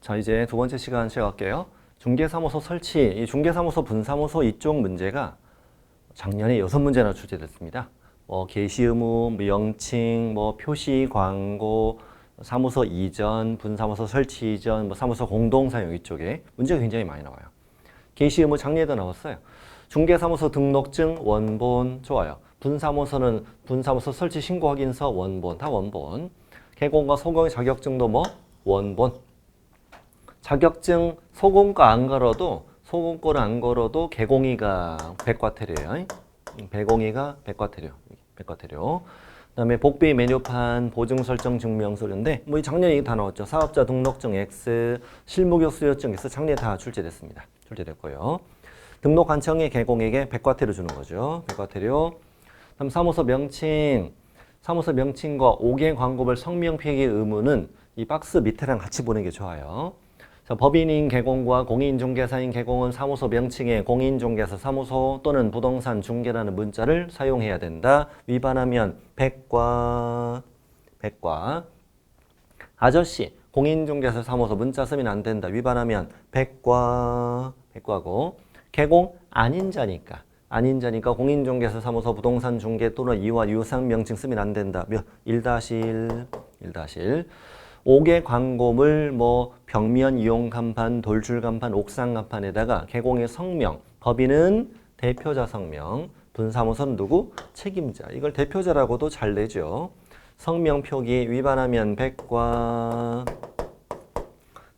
자, 이제 두 번째 시간 시작할게요. 중개사무소 설치, 이 중개사무소 분사무소 이쪽 문제가 작년에 6문제나 출제됐습니다. 게시 의무, 명칭, 표시 광고, 사무소 이전, 분사무소 설치 이전, 사무소 공동 사용 이쪽에 문제가 굉장히 많이 나와요. 게시 의무 작년에도 나왔어요. 중개사무소 등록증 원본 좋아요. 분사무소는 분사무소 설치 신고 확인서 원본, 다 원본. 개공과 소공의 자격증도 원본. 자격증 소공과 안 걸어도 소공고를 안 걸어도 개공이가 백과태료예요. 배공이가 백과태료. 그다음에 복비 메뉴판 보증 설정 증명서류인데 이 작년에 이게 다 나왔죠. 사업자 등록증 X, 실무격 수료증 X 작년에 다 출제됐습니다. 출제됐고요. 등록 관청의 개공에게 백과태료 주는 거죠. 백과태료. 그다음 사무소 명칭. 사무소 명칭과 5개 광고별 성명 필기 의무는 이 박스 밑에랑 같이 보는 게 좋아요. 자, 법인인 개공과 공인중개사인 개공은 사무소 명칭에 공인중개사 사무소 또는 부동산 중개라는 문자를 사용해야 된다. 위반하면 백과. 아저씨, 공인중개사 사무소 문자 쓰면 안 된다. 위반하면 백과고. 개공 아닌 자니까 공인중개사 사무소 부동산 중개 또는 이와 유상 명칭 쓰면 안 된다. 1-1. 5개 광고물 벽면 이용 간판, 돌출 간판, 옥상 간판에다가 개공의 성명, 법인은 대표자 성명, 분사무소는 누구? 책임자. 이걸 대표자라고도 잘 내죠. 성명 표기 위반하면 백과.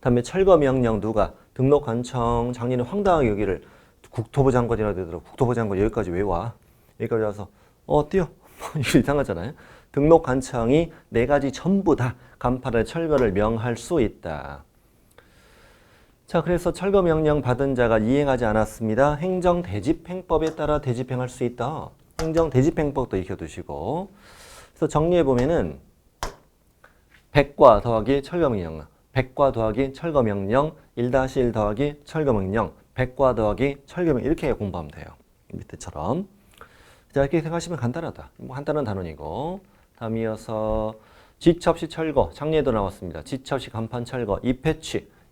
다음에 철거 명령 누가? 등록 관청. 작년에 황당하게 여기를 국토부 장관이라 되더라고. 국토부 장관 여기까지 왜 와? 여기까지 와서 뛰어. 이거 이상하잖아요. 등록 관청이 4가지 전부 다 간판을 철거를 명할 수 있다. 자, 그래서 철거 명령 받은 자가 이행하지 않았습니다. 행정대집행법에 따라 대집행할 수 있다. 행정대집행법도 익혀두시고. 그래서 정리해보면은 백과 더하기 철거 명령, 백과 더하기 철거 명령, 1-1 더하기 철거 명령, 백과 더하기 철거 명령 이렇게 공부하면 돼요. 밑에처럼. 자, 이렇게 생각하시면 간단하다. 간단한 단원이고. 다음 이어서 지첩시 철거, 작년에도 나왔습니다. 지첩시 간판 철거,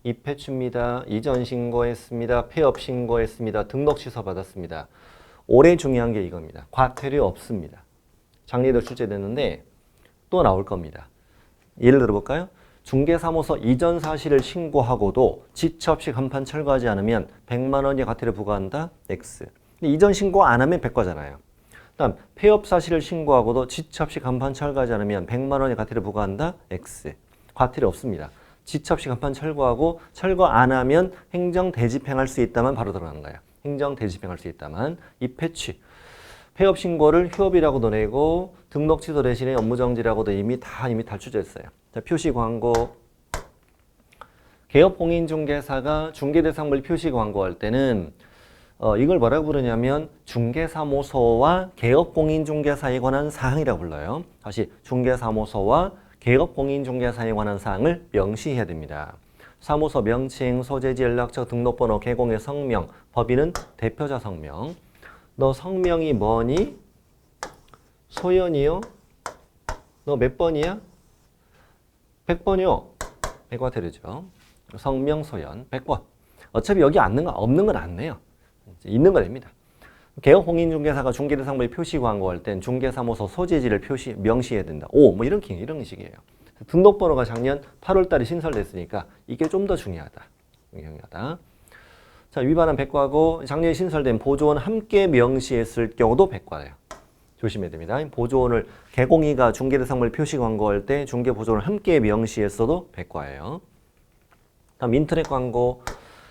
입회취입니다. 이전 신고했습니다. 폐업 신고했습니다. 등록 취소 받았습니다. 올해 중요한 게 이겁니다. 과태료 없습니다. 작년에도 출제됐는데 또 나올 겁니다. 예를 들어볼까요? 중개사무소 이전 사실을 신고하고도 지첩시 간판 철거하지 않으면 100만 원의 과태료 부과한다. X. 근데 이전 신고 안 하면 백과잖아요. 다음 폐업 사실을 신고하고도 지첩시 간판 철거하지 않으면 100만 원의 과태료 부과한다. X. 과태료 없습니다. 지첩시 간판 철거하고 철거 안 하면 행정 대집행할 수 있다만 바로 들어가는 거예요. 행정 대집행할 수 있다만 입회취. 폐업 신고를 휴업이라고도 내고 등록 취소 대신에 업무 정지라고도 이미 다 출제했어요. 자, 표시 광고. 개업 공인중개사가 중개대상물 표시 광고할 때는 이걸 뭐라고 부르냐면 중개사무소와 개업공인중개사에 관한 사항이라고 불러요. 다시 중개사무소와 개업공인중개사에 관한 사항을 명시해야 됩니다. 사무소 명칭, 소재지 연락처, 등록번호, 개공의 성명, 법인은 대표자 성명. 너 성명이 뭐니? 소연이요? 너 몇 번이야? 100번이요. 백과태료죠. 성명, 소연, 100번. 어차피 여기 없는 건 안 내요. 있는 거 됩니다. 개업공인중개사가 중개대상물의 표시 광고할 땐 중개사무소 소재지를 명시해야 된다. 이런 식이에요. 등록번호가 작년 8월 달에 신설됐으니까 이게 좀 더 중요하다. 자, 위반한 백과고 작년에 신설된 보조원 함께 명시했을 경우도 백과예요. 조심해야 됩니다. 보조원을 개공이가 중개대상물 표시 광고할 때 중개보조원을 함께 명시했어도 백과예요. 다음 인터넷 광고.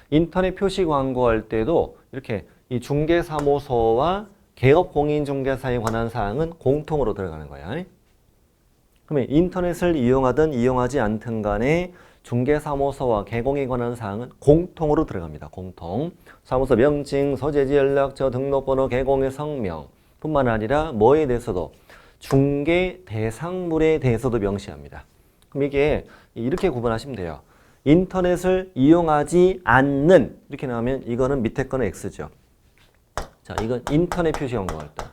인터넷 표시 광고할 때도 이렇게 이 중개사무소와 개업공인중개사에 관한 사항은 공통으로 들어가는 거야. 그러면 인터넷을 이용하든 이용하지 않든 간에 중개사무소와 개공에 관한 사항은 공통으로 들어갑니다. 공통. 사무소 명칭, 소재지 연락처, 등록번호, 개공의 성명 뿐만 아니라 뭐에 대해서도 중개 대상물에 대해서도 명시합니다. 그럼 이게 이렇게 구분하시면 돼요. 인터넷을 이용하지 않는 이렇게 나오면 이거는 밑에 거는 X죠. 자, 이건 인터넷 표시 광고할 때.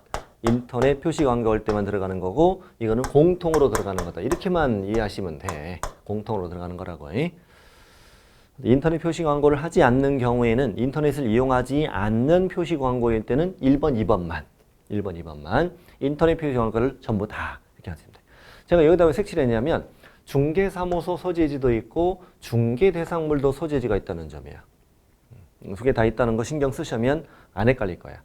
인터넷 표시 광고할 때만 들어가는 거고 이거는 공통으로 들어가는 거다. 이렇게만 이해하시면 돼. 공통으로 들어가는 거라고. 인터넷 표시 광고를 하지 않는 경우에는 인터넷을 이용하지 않는 표시 광고일 때는 1번, 2번만. 1번, 2번만. 인터넷 표시 광고를 전부 다 이렇게 하시면 돼요. 제가 여기다 왜 색칠했냐면 중개사무소 소재지도 있고 중개 대상물도 소재지가 있다는 점이에요. 두 개 다 있다는 거 신경 쓰시면 안 헷갈릴 거야.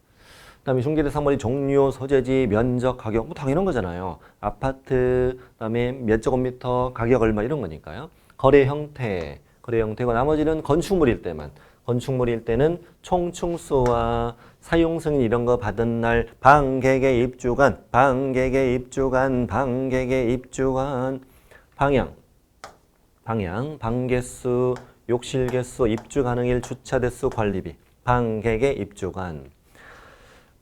그다음에 중개 대상물이 종류, 소재지, 면적, 가격 뭐 당연한 거잖아요. 아파트, 그다음에 몇 제곱미터, 가격 얼마 이런 거니까요. 거래 형태고 나머지는 건축물일 때만. 건축물일 때는 총층수와 사용 승인 이런 거 받은 날 방객의 입주간, 방향, 방개수, 욕실 개수, 입주 가능일, 주차 대수, 관리비, 방객의 입주간.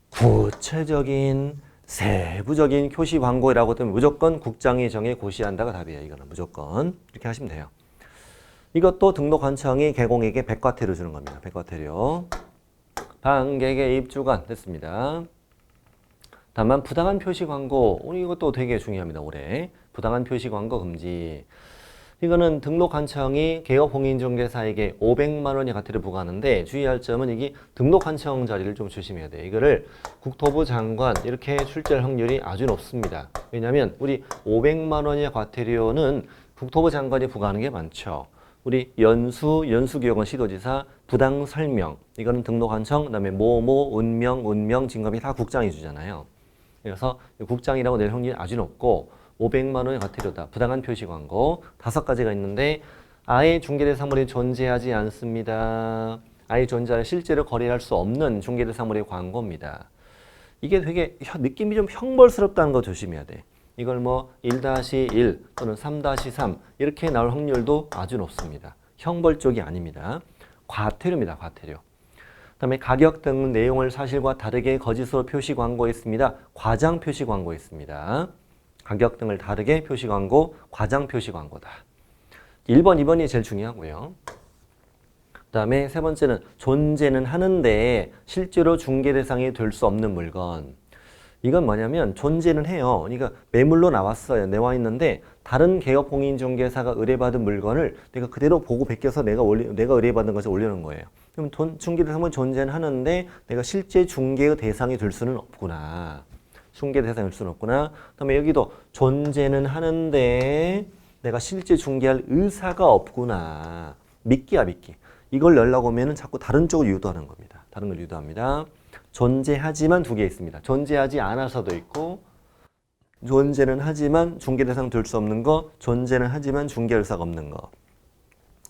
구체적인 세부적인 표시 광고라고 하면 무조건 국장이 정해 고시한다가 답이에요. 이거는 무조건 이렇게 하시면 돼요. 이것도 등록관청이 개공에게 백과태료 주는 겁니다. 백과태료. 방객의 입주간 됐습니다. 다만 부당한 표시 광고 이것도 되게 중요합니다. 올해 부당한 표시 광고 금지. 이거는 등록관청이 개업공인중개사에게 500만 원의 과태료 부과하는데 주의할 점은 이게 등록관청 자리를 좀 조심해야 돼요. 이거를 국토부 장관 이렇게 출제할 확률이 아주 높습니다. 왜냐하면 우리 500만 원의 과태료는 국토부 장관이 부과하는 게 많죠. 우리 연수기획원 시도지사 부당 설명 이거는 등록관청 그다음에 운명 진검이 다 국장이 주잖아요. 그래서 국장이라고 낼 확률이 아주 높고 500만 원의 과태료다. 부당한 표시 광고 5가지가 있는데 아예 중개대상물이 존재하지 않습니다. 아예 존재하는 실제로 거래할 수 없는 중개대상물의 광고입니다. 이게 되게 느낌이 좀 형벌스럽다는 거 조심해야 돼. 이걸 뭐 1-1 또는 3-3 이렇게 나올 확률도 아주 높습니다. 형벌 쪽이 아닙니다. 과태료입니다. 과태료. 그다음에 가격 등 내용을 사실과 다르게 거짓으로 표시 광고했습니다. 과장 표시 광고했습니다. 가격 등을 다르게 표시 광고, 과장 표시 광고다. 1번, 2번이 제일 중요하고요. 그다음에 세 번째는 존재는 하는데 실제로 중개 대상이 될 수 없는 물건. 이건 뭐냐면 존재는 해요. 그러니까 매물로 나왔어요. 내와 있는데 다른 개업공인중개사가 의뢰받은 물건을 내가 그대로 보고 베껴서 내가 의뢰받은 것을 올려놓은 거예요. 그럼 중개 대상은 존재는 하는데 내가 실제 중개의 대상이 될 수는 없구나. 중개 대상일 수는 없구나. 그다음에 여기도 존재는 하는데 내가 실제 중개할 의사가 없구나. 미끼야 미끼. 이걸 넣으려고 하면 자꾸 다른 쪽을 유도하는 겁니다. 다른 걸 유도합니다. 존재하지만 두 개 있습니다. 존재하지 않아서도 있고 존재는 하지만 중개 대상 될 수 없는 거, 존재는 하지만 중개 의사가 없는 거.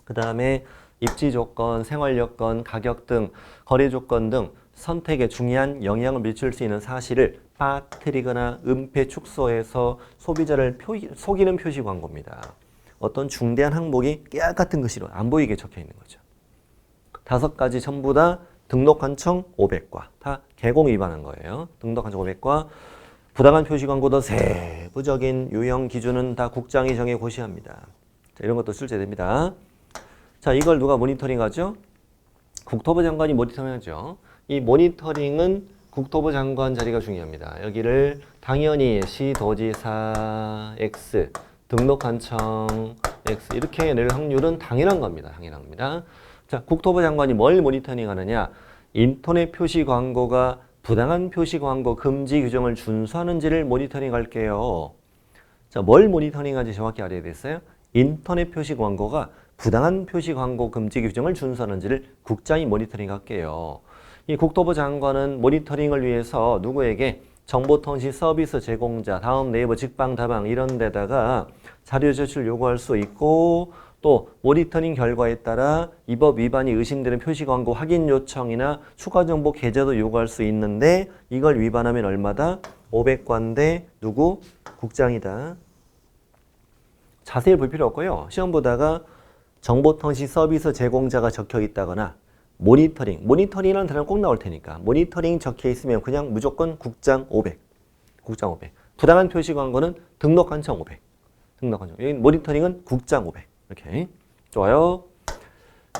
그 다음에 입지 조건, 생활 여건, 가격 등 거래 조건 등 선택에 중요한 영향을 미칠 수 있는 사실을 빠뜨리거나 은폐 축소해서 소비자를 속이는 표시 광고입니다. 어떤 중대한 항목이 깨알 같은 글씨로 안 보이게 적혀 있는 거죠. 5가지 전부 다 등록관청 500과 다 개공 위반한 거예요. 등록관청 500과 부당한 표시 광고도 세부적인 유형 기준은 다 국장이 정해 고시합니다. 자, 이런 것도 출제됩니다. 자, 이걸 누가 모니터링하죠? 국토부 장관이 모니터링하죠. 이 모니터링은 국토부 장관 자리가 중요합니다. 여기를 당연히 시도지사 X, 등록관청 X 이렇게 낼 확률은 당연한 겁니다. 당연한 겁니다. 자, 국토부 장관이 뭘 모니터링하느냐? 인터넷 표시 광고가 부당한 표시 광고 금지 규정을 준수하는지를 모니터링할게요. 자, 뭘 모니터링하는지 정확히 알아야 됐어요? 인터넷 표시 광고가 부당한 표시 광고 금지 규정을 준수하는지를 국장이 모니터링할게요. 이 국토부 장관은 모니터링을 위해서 누구에게 정보통신 서비스 제공자, 다음 네이버 직방다방 이런 데다가 자료 제출 요구할 수 있고 또 모니터링 결과에 따라 이 법 위반이 의심되는 표시 광고 확인 요청이나 추가 정보 게재도 요구할 수 있는데 이걸 위반하면 얼마다? 500관대 누구? 국장이다. 자세히 볼 필요 없고요. 시험 보다가 정보통신 서비스 제공자가 적혀 있다거나 모니터링이라는 단어가 꼭 나올 테니까 모니터링 적혀 있으면 그냥 무조건 국장 500. 국장 500. 부당한 표시 광고는 등록관청 500. 등록관청. 여기 모니터링은 국장 500. 이렇게. 좋아요.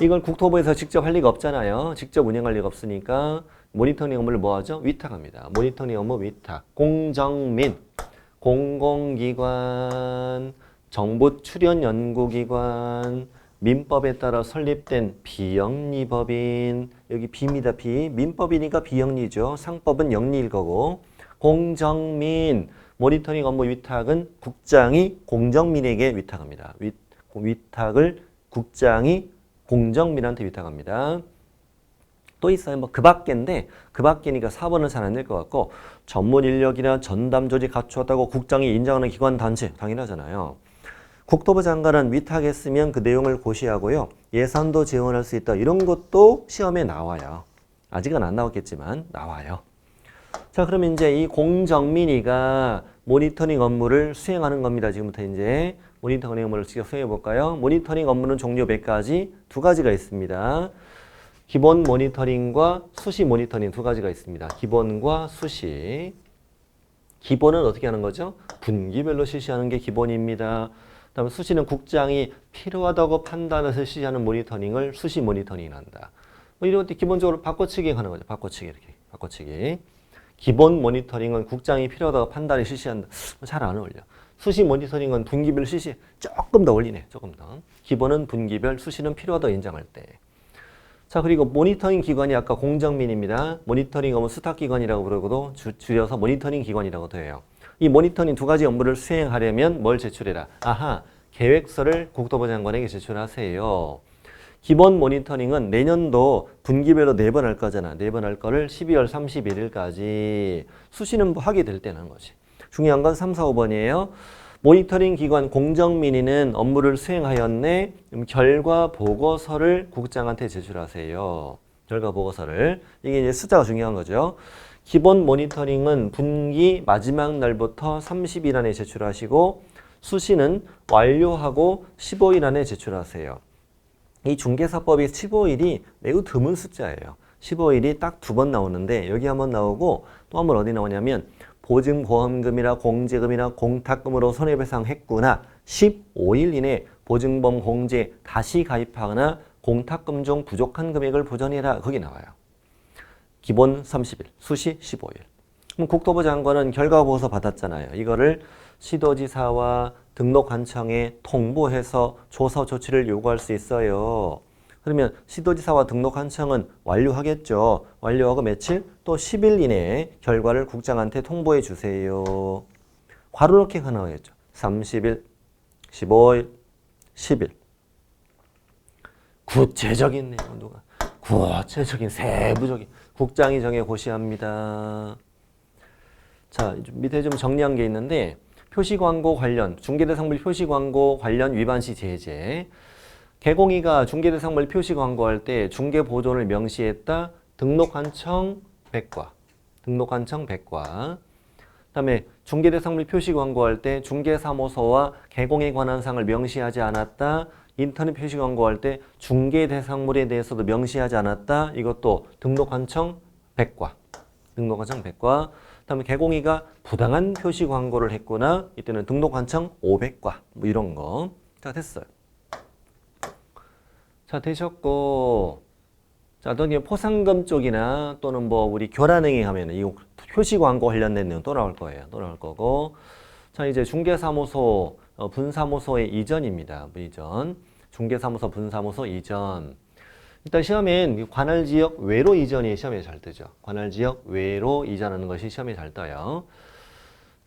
이걸 국토부에서 직접 할 리가 없잖아요. 직접 운영할 리가 없으니까 모니터링 업무를 뭐 하죠? 위탁합니다. 모니터링 업무 위탁. 공정민, 공공기관, 정보 출연 연구기관, 민법에 따라 설립된 비영리법인, 여기 비입니다. 비. 민법이니까 비영리죠. 상법은 영리일 거고. 공정민, 모니터링 업무 위탁은 국장이 공정민에게 위탁합니다. 위탁을 국장이 공정민한테 위탁합니다. 또 있어요. 뭐 그 밖인데 그 밖이니까 4번은 잘 안 될 것 같고, 전문 인력이나 전담 조직 갖추었다고 국장이 인정하는 기관 단체 당연하잖아요. 국토부 장관은 위탁했으면 그 내용을 고시하고요. 예산도 지원할 수 있다. 이런 것도 시험에 나와요. 아직은 안 나왔겠지만 나와요. 자, 그러면 이제 이 공정민이가 모니터링 업무를 수행하는 겁니다. 지금부터 이제 모니터링 업무를 직접 수행해 볼까요? 모니터링 업무는 종류 몇 가지? 두 가지가 있습니다. 기본 모니터링과 수시 모니터링 두 가지가 있습니다. 기본과 수시. 기본은 어떻게 하는 거죠? 분기별로 실시하는 게 기본입니다. 그다음에 수시는 국장이 필요하다고 판단해서 실시하는 모니터링을 수시 모니터링이 한다. 뭐 이런 것도 기본적으로 바꿔치기 하는 거죠. 바꿔치기 이렇게 바꿔치기. 기본 모니터링은 국장이 필요하다고 판단해 실시한다. 잘 안 어울려. 수시 모니터링은 분기별 실시 조금 더 어울리네. 조금 더. 기본은 분기별, 수시는 필요하다고 인정할 때. 자, 그리고 모니터링 기관이 아까 공정민입니다. 모니터링 업무 수탁기관이라고 부르고도 줄여서 모니터링 기관이라고도 해요. 이 모니터링 두 가지 업무를 수행하려면 뭘 제출해라? 아하, 계획서를 국토부 장관에게 제출하세요. 기본 모니터링은 내년도 분기별로 4번 할 거잖아. 4번 할 거를 12월 31일까지. 수시는 뭐 하게 될 때는 한 거지. 중요한 건 3, 4, 5번이에요. 모니터링 기관 공정민의는 업무를 수행하였네. 결과 보고서를 국장한테 제출하세요. 결과 보고서를. 이게 이제 숫자가 중요한 거죠. 기본 모니터링은 분기 마지막 날부터 30일 안에 제출하시고, 수시는 완료하고 15일 안에 제출하세요. 이 중개사법이 15일이 매우 드문 숫자예요. 15일이 딱 2번 나오는데 여기 한번 나오고 또 한 번 어디 나오냐면 보증보험금이나 공제금이나 공탁금으로 손해배상했구나 15일 이내 보증보험 공제 다시 가입하거나 공탁금 중 부족한 금액을 보전해라. 거기 나와요. 기본 30일, 수시 15일. 그럼 국토부 장관은 결과보고서 받았잖아요. 이거를 시도지사와 등록관청에 통보해서 조사 조치를 요구할 수 있어요. 그러면 시도지사와 등록관청은 완료하겠죠. 완료하고 며칠? 또 10일 이내에 결과를 국장한테 통보해 주세요. 괄호 넣기 가능하겠죠. 30일, 15일, 10일. 구체적인 내용 누가? 구체적인 세부적인 국장이 정해 고시합니다. 자, 밑에 좀 정리한 게 있는데 표시광고 관련, 중개대상물 표시광고 관련 위반 시 제재. 개공이가 중개대상물 표시광고할 때 중개보존을 명시했다. 등록관청 100과. 등록관청 100과. 그다음에 중개대상물 표시광고할 때 중개사무소와 개공에 관한 사항을 명시하지 않았다. 인터넷 표시광고할 때 중개대상물에 대해서도 명시하지 않았다. 이것도 등록관청 100과. 등록관청 100과. 그다음에 개공이가 부당한 표시 광고를 했거나 이때는 등록관청 500과 뭐 이런 거. 자, 됐어요. 자, 되셨고, 자, 또 포상금 쪽이나 또는 뭐 우리 교란행위 하면은 이 표시 광고 관련된 내용 또 나올 거예요. 또 나올 거고. 자, 이제 중개사무소 분사무소의 이전입니다. 이전. 중개사무소 분사무소 이전. 일단 시험엔 관할지역 외로 이전이 시험에 잘 뜨죠. 관할지역 외로 이전하는 것이 시험에 잘 떠요.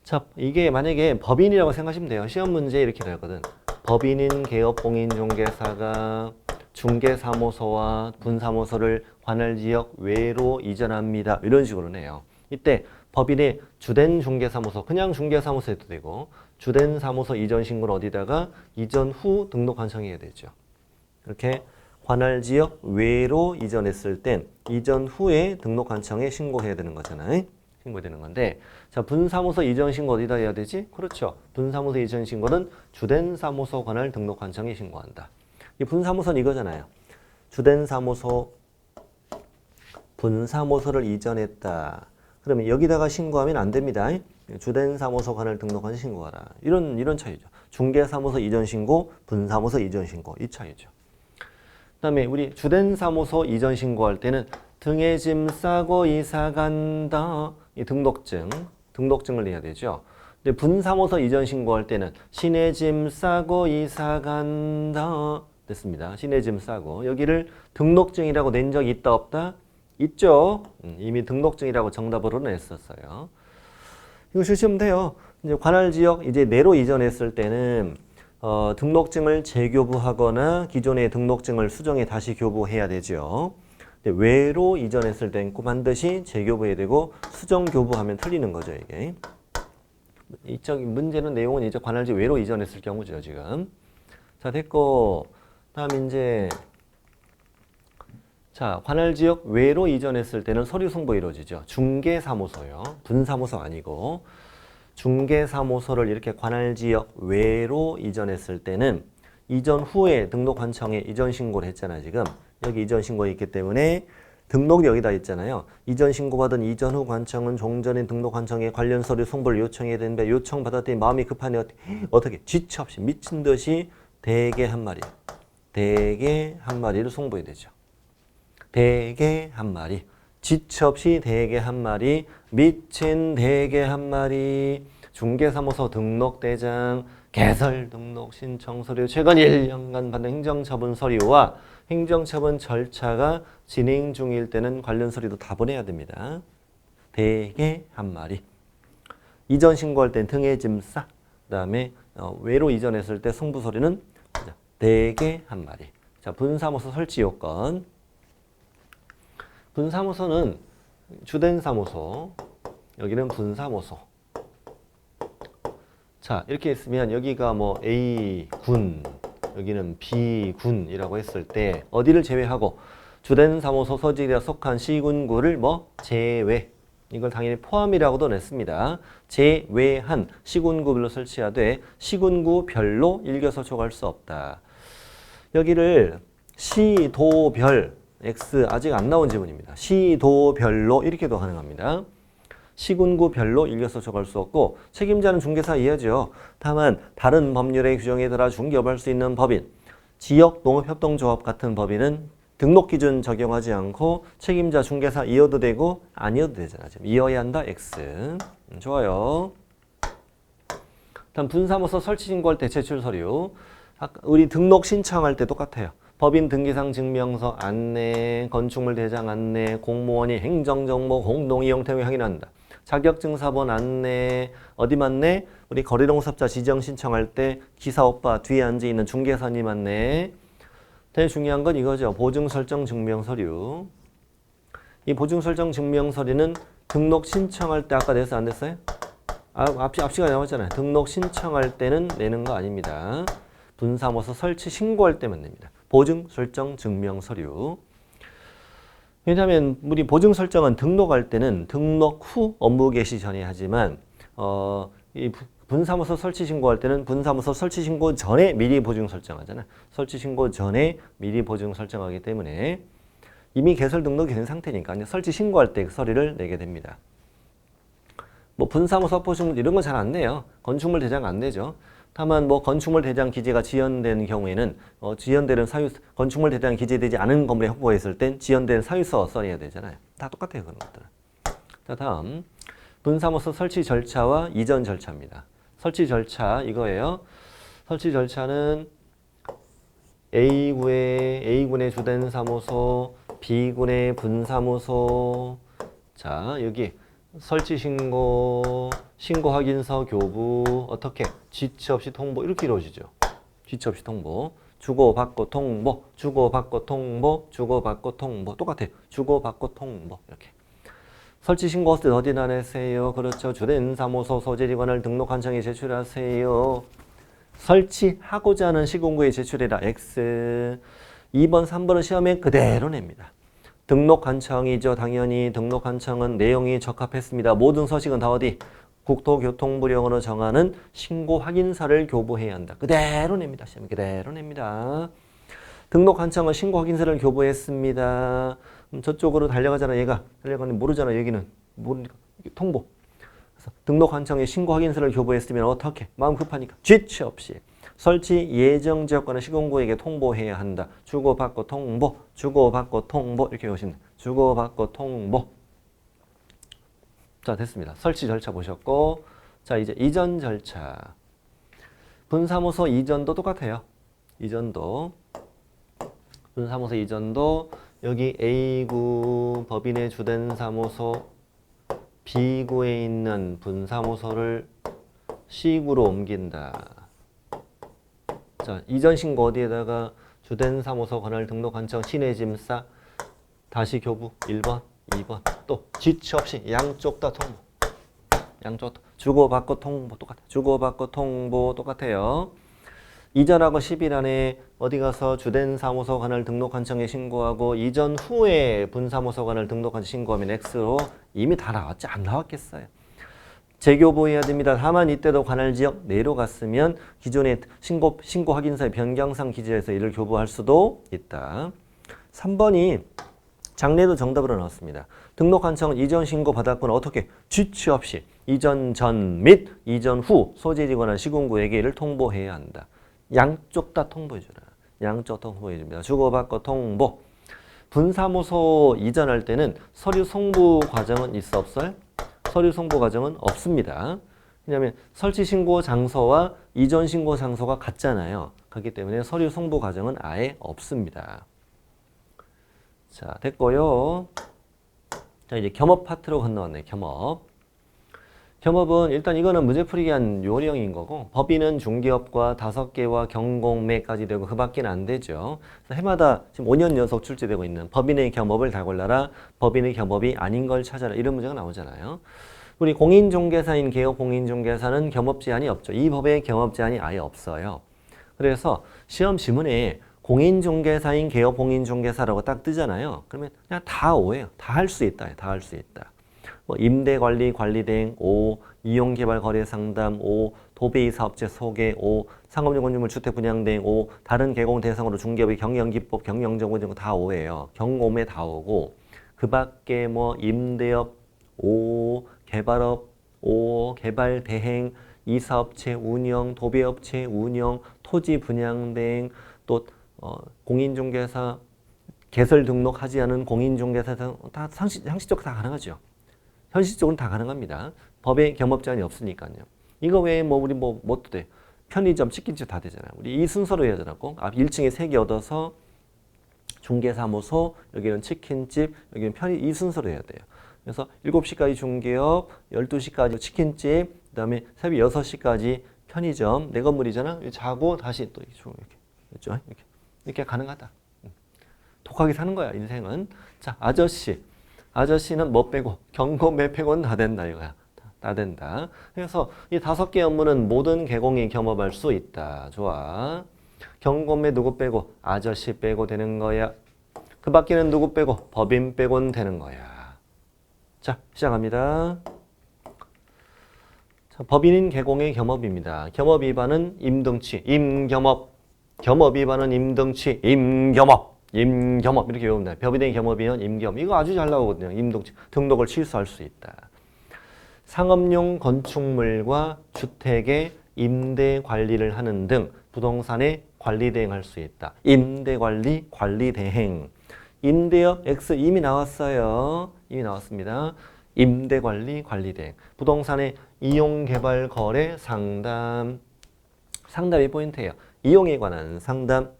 자, 이게 만약에 법인이라고 생각하시면 돼요. 시험 문제 이렇게 나왔거든. 법인인 개업공인중개사가 중개사무소와 분사무소를 관할지역 외로 이전합니다. 이런 식으로 내요. 이때 법인의 주된 중개사무소, 그냥 중개사무소 해도 되고 주된 사무소 이전 신고를 어디다가 이전 후 등록 관청해야 되죠. 이렇게 관할지역 외로 이전했을 땐 이전 후에 등록관청에 신고해야 되는 거잖아요. 신고해야 되는 건데, 자, 분사무소 이전 신고 어디다 해야 되지? 그렇죠. 분사무소 이전 신고는 주된 사무소 관할 등록관청에 신고한다. 이 분사무소는 이거잖아요. 주된 사무소, 분사무소를 이전했다. 그러면 여기다가 신고하면 안 됩니다. 주된 사무소 관할 등록관청에 신고하라. 이런 차이죠. 중개사무소 이전 신고, 분사무소 이전 신고 이 차이죠. 그다음에 우리 주된 사무소 이전 신고할 때는 등에 짐 싸고 이사 간다. 이 등록증을 내야 되죠. 근데 분사무소 이전 신고할 때는 신에 짐 싸고 이사 간다. 됐습니다. 시내 짐 싸고 여기를 등록증이라고 낸 적이 있다 없다? 있죠. 이미 등록증이라고 정답으로 냈었어요. 이거 주시면 돼요. 이제 관할 지역 이제 내로 이전했을 때는 등록증을 재교부하거나 기존의 등록증을 수정해 다시 교부해야 되죠. 근데 외로 이전했을 땐 꼭 반드시 재교부해야 되고 수정 교부하면 틀리는 거죠, 이게. 이쪽 문제는 내용은 이제 관할 지역 외로 이전했을 경우죠, 지금. 자, 됐고 다음 이제 자, 관할 지역 외로 이전했을 때는 서류 송부 이루어지죠. 중개사무소요. 분사무소 아니고 중개사무소를 이렇게 관할 지역 외로 이전했을 때는 이전 후에 등록관청에 이전 신고를 했잖아요. 지금 여기 이전 신고 있기 때문에 등록이 여기다 있잖아요. 이전 신고받은 이전 후 관청은 종전인 등록관청에 관련 서류 송부를 요청해야 되는데 요청받았더니 마음이 급하네. 어떻게? 지체 없이 미친 듯이 대개 한 마리를 송부해야 되죠. 대개 한 마리, 지체 없이 대개 한 마리, 미친 대개 한 마리, 중개사무소 등록대장, 개설 등록 신청 서류, 최근 1년간 받은 행정처분 서류와 행정처분 절차가 진행 중일 때는 관련 서류도 다 보내야 됩니다. 대개 한 마리. 이전 신고할 땐 등의 짐 싸. 그다음에 외로 이전했을 때 송부 서류는 대개 한 마리. 자, 분사무소 설치 요건. 분사무소는 주된 사무소, 여기는 분사무소. 자, 이렇게 있으면 여기가 뭐 A군, 여기는 B군이라고 했을 때 어디를 제외하고 주된 사무소 소지에 속한 C군구를 뭐 제외. 이걸 당연히 포함이라고도 냈습니다. 제외한 C군구별로 설치하되 C군구별로 일교서 촉할 수 없다. 여기를 시도별 X 아직 안 나온 지문입니다. 시도별로 이렇게도 가능합니다. 시군구별로 일교서 촉할 수 없고 책임자는 중개사 이하죠. 다만 다른 법률의 규정에 따라 중개업할 수 있는 법인, 지역농업협동조합 같은 법인은 등록기준 적용하지 않고 책임자 중개사 이어도 되고 아니어도 되잖아. 지금 이어야 한다. X. 좋아요. 다음 분사무소 설치 신고할 때 제출 서류. 아까 우리 등록 신청할 때 똑같아요. 법인 등기상 증명서 안내, 건축물 대장 안내, 공무원이 행정정보 공동이용 태무 확인한다. 자격증사본 안내, 어디 맞네? 우리 거래동사업자 지정 신청할 때 기사 오빠 뒤에 앉아있는 중개사님 안내. 제일 중요한 건 이거죠. 보증설정 증명서류. 이 보증설정 증명서류는 등록 신청할 때 아까 냈어 안 냈어요? 앞시가 나왔잖아요. 등록 신청할 때는 내는 거 아닙니다. 분사무소 설치 신고할 때만 냅니다. 보증 설정 증명 서류. 왜냐하면 우리 보증 설정은 등록할 때는 등록 후 업무 개시 전에 하지만 이 분사무소 설치 신고할 때는 분사무소 설치 신고 전에 미리 보증 설정하잖아. 설치 신고 전에 미리 보증 설정하기 때문에 이미 개설 등록이 된 상태니까 설치 신고할 때 서류를 내게 됩니다. 뭐 분사무소 업보증 이런 건 잘 안 내요. 건축물 대장 안 내죠. 다만 뭐 건축물 대장 기재가 지연된 경우에는 지연되는 건축물 대장 기재되지 않은 건물에 확보했을 땐 지연된 사유서 써내야 되잖아요. 다 똑같아요, 그런 것들은. 자, 다음 분사무소 설치 절차와 이전 절차입니다. 설치 절차 이거예요. 설치 절차는 A군의 주된 사무소, B군의 분사무소. 자, 여기 설치 신고, 신고 확인서 교부, 어떻게? 지체 없이 통보, 이렇게 이루어지죠. 지체 없이 통보. 주고받고 통보, 주고받고 통보, 주고받고 통보. 똑같아요. 주고받고 통보. 이렇게. 설치 신고 어디다 내세요? 그렇죠. 주된 사무소 소재기관을 등록관청에 제출하세요. 설치하고자 하는 시군구에 제출해라. X. 2번, 3번은 시험에 그대로 냅니다. 등록관청이죠. 당연히 등록관청은 내용이 적합했습니다. 모든 서식은 다 어디? 국토교통부령으로 정하는 신고 확인서를 교부해야 한다. 그대로 냅니다. 시험에 그대로 냅니다. 등록관청은 신고 확인서를 교부했습니다. 저쪽으로 달려가잖아. 얘가 달려가는 모르잖아. 여기는 모르니까 통보. 그래서 등록관청에 신고 확인서를 교부했으면 어떻게? 마음 급하니까 지체 없이 설치 예정 지역과는 시군구에게 통보해야 한다. 주고받고 통보, 주고받고 통보 이렇게 오신다. 주고받고 통보. 자, 됐습니다. 설치 절차 보셨고, 자 이제 이전 절차. 분사무소 이전도 똑같아요. 이전도 분사무소 이전도 여기 A구 법인의 주된 사무소 B구에 있는 분사무소를 C구로 옮긴다. 자, 이전 신고 어디에다가 주된 사무소 관할 등록 관청 시내 짐싸 다시 교부 1번, 2번 또 지체 없이 양쪽 다 통보. 양쪽 주고받고 통보 똑같아. 주고받고 통보 똑같아요. 이전하고 10일 안에 어디 가서 주된 사무소 관할 등록 관청에 신고하고 이전 후에 분사무소 관할 등록 관청 신고하면 X로 이미 다 나왔지 안 나왔겠어요. 재교부해야 됩니다. 다만 이때도 관할 지역 내로 갔으면 기존의 신고 확인서의 변경상 기재해서 이를 교부할 수도 있다. 3번이 장래도 정답으로 나왔습니다. 등록 관청은 이전 신고 받았거나 어떻게 지체 없이 이전 전 및 이전 후 소재지 관한 시군구에게 이를 통보해야 한다. 양쪽 다 통보해주라. 양쪽 통보해줍니다. 주고받고 통보. 분사무소 이전할 때는 서류 송부 과정은 있어 없어요? 서류 송부 과정은 없습니다. 왜냐하면 설치 신고 장소와 이전 신고 장소가 같잖아요. 그렇기 때문에 서류 송부 과정은 아예 없습니다. 자, 됐고요. 자, 이제 겸업 파트로 건너왔네요. 겸업. 겸업은 일단 이거는 문제풀이기 한 요령인 거고 법인은 중개업과 5개와 경공매까지 되고 그 밖에는 안 되죠. 그래서 해마다 지금 5년 연속 출제되고 있는 법인의 겸업을 다 골라라, 법인의 겸업이 아닌 걸 찾아라 이런 문제가 나오잖아요. 우리 공인중개사인 개업 공인중개사는 겸업 제한이 없죠. 이 법에 겸업 제한이 아예 없어요. 그래서 시험 지문에 공인중개사인 개업 공인중개사라고 딱 뜨잖아요. 그러면 그냥 다 오예요. 다 할 수 있다. 다 할 수 있다. 뭐 임대관리 관리대행 5, 이용개발거래상담 5, 도배이사업체 소개 5, 상업용 건축물 주택 분양대행 5, 다른 개공 대상으로 중개업의 경영기법, 경영정보 이런 거 다 5예요. 경공매 다 오고 그 밖에 뭐 임대업 5, 개발업 5, 개발대행, 이사업체 운영, 도배업체 운영, 토지 분양대행 또 공인중개사 개설 등록하지 않은 공인중개사 다 상식적으로 다 가능하죠. 현실적으로는 다 가능합니다. 법에 겸업 제한이 없으니까요. 이거 외에 뭐 우리 뭐도 돼. 편의점, 치킨집 다 되잖아요. 우리 이 순서로 해야 되나 꼭. 앞 1층에 3개 얻어서 중개사무소, 여기는 치킨집, 여기는 이 순서로 해야 돼요. 그래서 7시까지 중개업, 12시까지 치킨집, 그 다음에 새벽 6시까지 편의점, 내 건물이잖아. 자고 다시 또 이렇게, 이렇게 가능하다. 독하게 사는 거야, 인생은. 자, 아저씨는 뭐 빼고 경공매 빼고는 다 된다 이거야. 다 된다. 그래서 이 5개 업무는 모든 개공이 겸업할 수 있다. 좋아. 경공매 누구 빼고? 아저씨 빼고 되는 거야. 그 밖에는 누구 빼고? 법인 빼고는 되는 거야. 자, 시작합니다. 자, 법인인 개공의 겸업입니다. 겸업 위반은 임등치, 임겸업. 겸업 위반은 임등치, 임겸업. 임겸업 이렇게 외우면 돼요. 법인의 겸업이면 임겸. 이거 아주 잘 나오거든요. 임등치. 등록을 취소할 수 있다. 상업용 건축물과 주택의 임대 관리를 하는 등 부동산의 관리 대행할 수 있다. 임대 관리, 관리 대행. 임대업 X 이미 나왔어요. 이미 나왔습니다. 임대 관리, 관리 대행. 부동산의 이용 개발 거래 상담. 상담이 포인트예요. 이용에 관한 상담.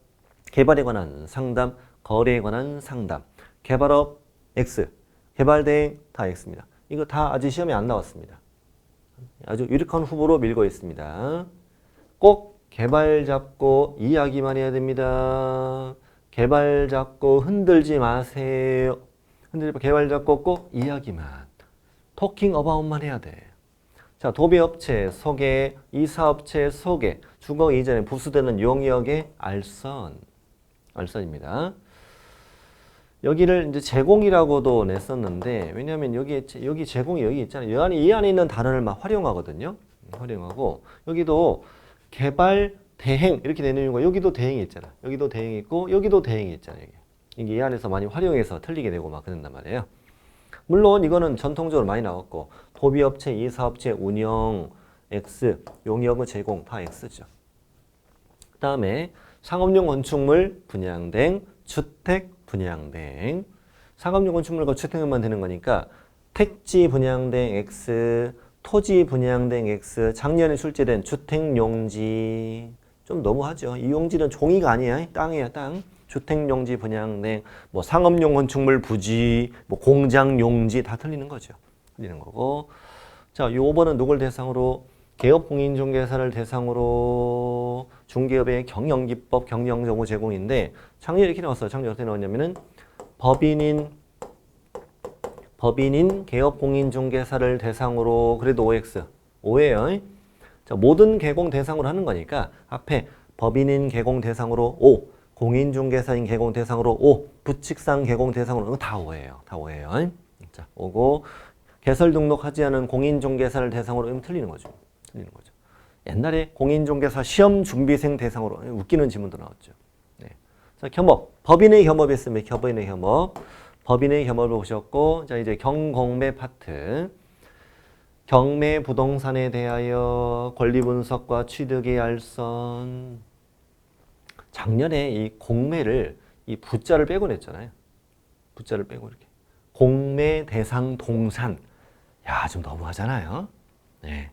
개발에 관한 상담, 거래에 관한 상담, 개발업 X, 개발대행 다 X입니다. 이거 다 아직 시험에 안 나왔습니다. 아주 유력한 후보로 밀고 있습니다. 꼭 개발 잡고 이야기만 해야 됩니다. 개발 잡고 흔들지 마세요. 개발 잡고 꼭 이야기만. 토킹 어바웃만 해야 돼. 자, 도배업체 소개, 이사업체 소개, 주거 이전에 부수되는 용역의 알선입니다. 여기를 이제 제공이라고도 냈었는데 왜냐하면 여기 제공이 여기 있잖아요. 이 안에 있는 단어를 막 활용하거든요. 활용하고 여기도 개발 대행 이렇게 되는 이유가 여기도 대행이 있잖아. 여기도 대행이 있고 여기도 대행이 있잖아요. 이게 이 안에서 많이 활용해서 틀리게 되고 막 그런단 말이에요. 물론 이거는 전통적으로 많이 나왔고 도비업체, 이사업체, 운영 X, 용역의 제공 다 X죠. 그 다음에 상업용 건축물 분양대행, 주택 분양대행. 상업용 건축물과 주택만 되는 거니까 택지 분양대행 X, 토지 분양대행 X, 작년에 출제된 주택용지 좀 너무하죠. 이 용지는 종이가 아니야. 땅이야, 땅. 주택용지 분양냉, 뭐 상업용 건축물 부지, 뭐 공장용지 다 틀리는 거죠. 틀리는 거고. 자, 요번은 누굴 대상으로? 개업공인중개사를 대상으로 중개업의 경영기법, 경영정보 제공인데 작년에 이렇게 나왔어요. 작년에 어떻게 나왔냐면은 법인인 개업공인중개사를 대상으로 그래도 OX, O예요. 자, 모든 개공 대상으로 하는 거니까 앞에 법인인 개공 대상으로 O, 공인중개사인 개공 대상으로 O, 부칙상 개공 대상으로 다 O예요. 다 O예요. 자, 오고 개설 등록하지 않은 공인중개사를 대상으로 하면 틀리는 거죠. 틀리는 거죠. 옛날에 공인중개사 시험 준비생 대상으로 웃기는 지문도 나왔죠. 네. 자, 겸업. 법인의 겸업이 있으면 법인의 겸업. 법인의 겸업을 보셨고, 자, 이제 경공매 파트. 경매 부동산에 대하여 권리 분석과 취득의 알선. 작년에 이 공매를 이 부자를 빼고 냈잖아요. 부자를 빼고 이렇게. 공매 대상 동산. 야, 좀 너무하잖아요. 네.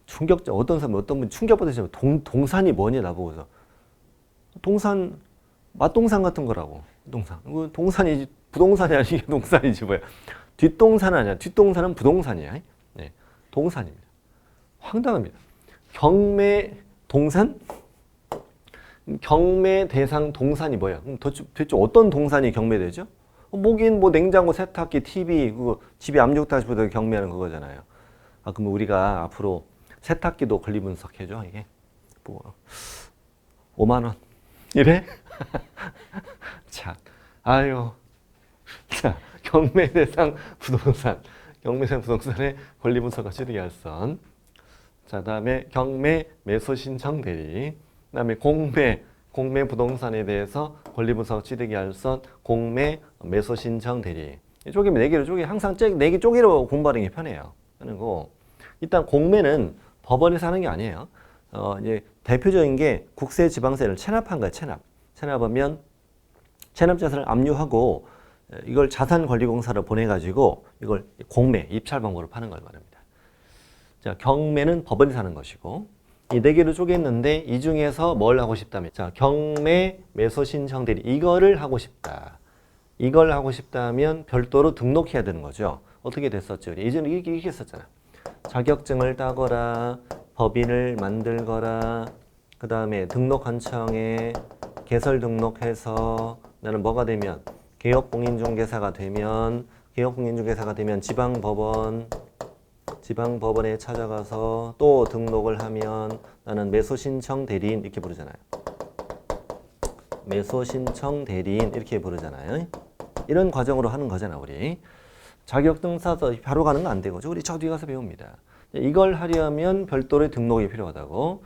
충격적, 어떤 분 충격받으시면 동산이 뭐냐 나보고서. 동산, 맛동산 같은 거라고. 동산이지, 부동산이 아니게 동산이지 뭐야. 뒷동산 아니야. 뒷동산은 부동산이야. 네, 동산입니다. 황당합니다. 경매 동산? 경매 대상 동산이 뭐야? 그럼 도대체 어떤 동산이 경매되죠? 뭐긴 뭐 냉장고, 세탁기, TV, 그거 집에 압력다시보다 경매하는 그거잖아요. 아, 그럼 우리가 앞으로 세탁기도 권리 분석해줘 이게 뭐 5만 원 이래? 자, 아유, 자, 경매 대상 부동산, 경매 대상 부동산의 권리 분석과 취득의 알선. 자, 다음에 경매 매수 신청 대리. 그다음에 공매 부동산에 대해서 권리 분석 취득의 알선, 공매 매수 신청 대리. 쪼개면 4개로 쪼개, 항상 4개 쪼개로 공부하는 게 편해요. 하는 거. 일단 공매는 법원에서 하는 게 아니에요. 이제 대표적인 게 국세 지방세를 체납한 거예요. 체납하면 체납자산을 압류하고 이걸 자산관리공사를 보내가지고 이걸 공매, 입찰방법으로 파는 걸 말합니다. 자, 경매는 법원에서 하는 것이고 이 4개로 쪼갰는데 이 중에서 뭘 하고 싶다면 자, 경매, 매수 신청 대리 이거를 하고 싶다. 이걸 하고 싶다면 별도로 등록해야 되는 거죠. 어떻게 됐었죠? 예전에 이렇게 했었잖아. 자격증을 따거라, 법인을 만들거라, 그 다음에 등록관청에 개설 등록해서 나는 뭐가 되면 개업공인중개사가 되면 지방법원에 찾아가서 또 등록을 하면 나는 매수신청 대리인 이렇게 부르잖아요. 매수신청 대리인 이렇게 부르잖아요. 이런 과정으로 하는 거잖아 우리. 자격증 따서 바로 가는 거 안 되고 우리 저 뒤에 가서 배웁니다. 이걸 하려면 별도의 등록이 필요하다고.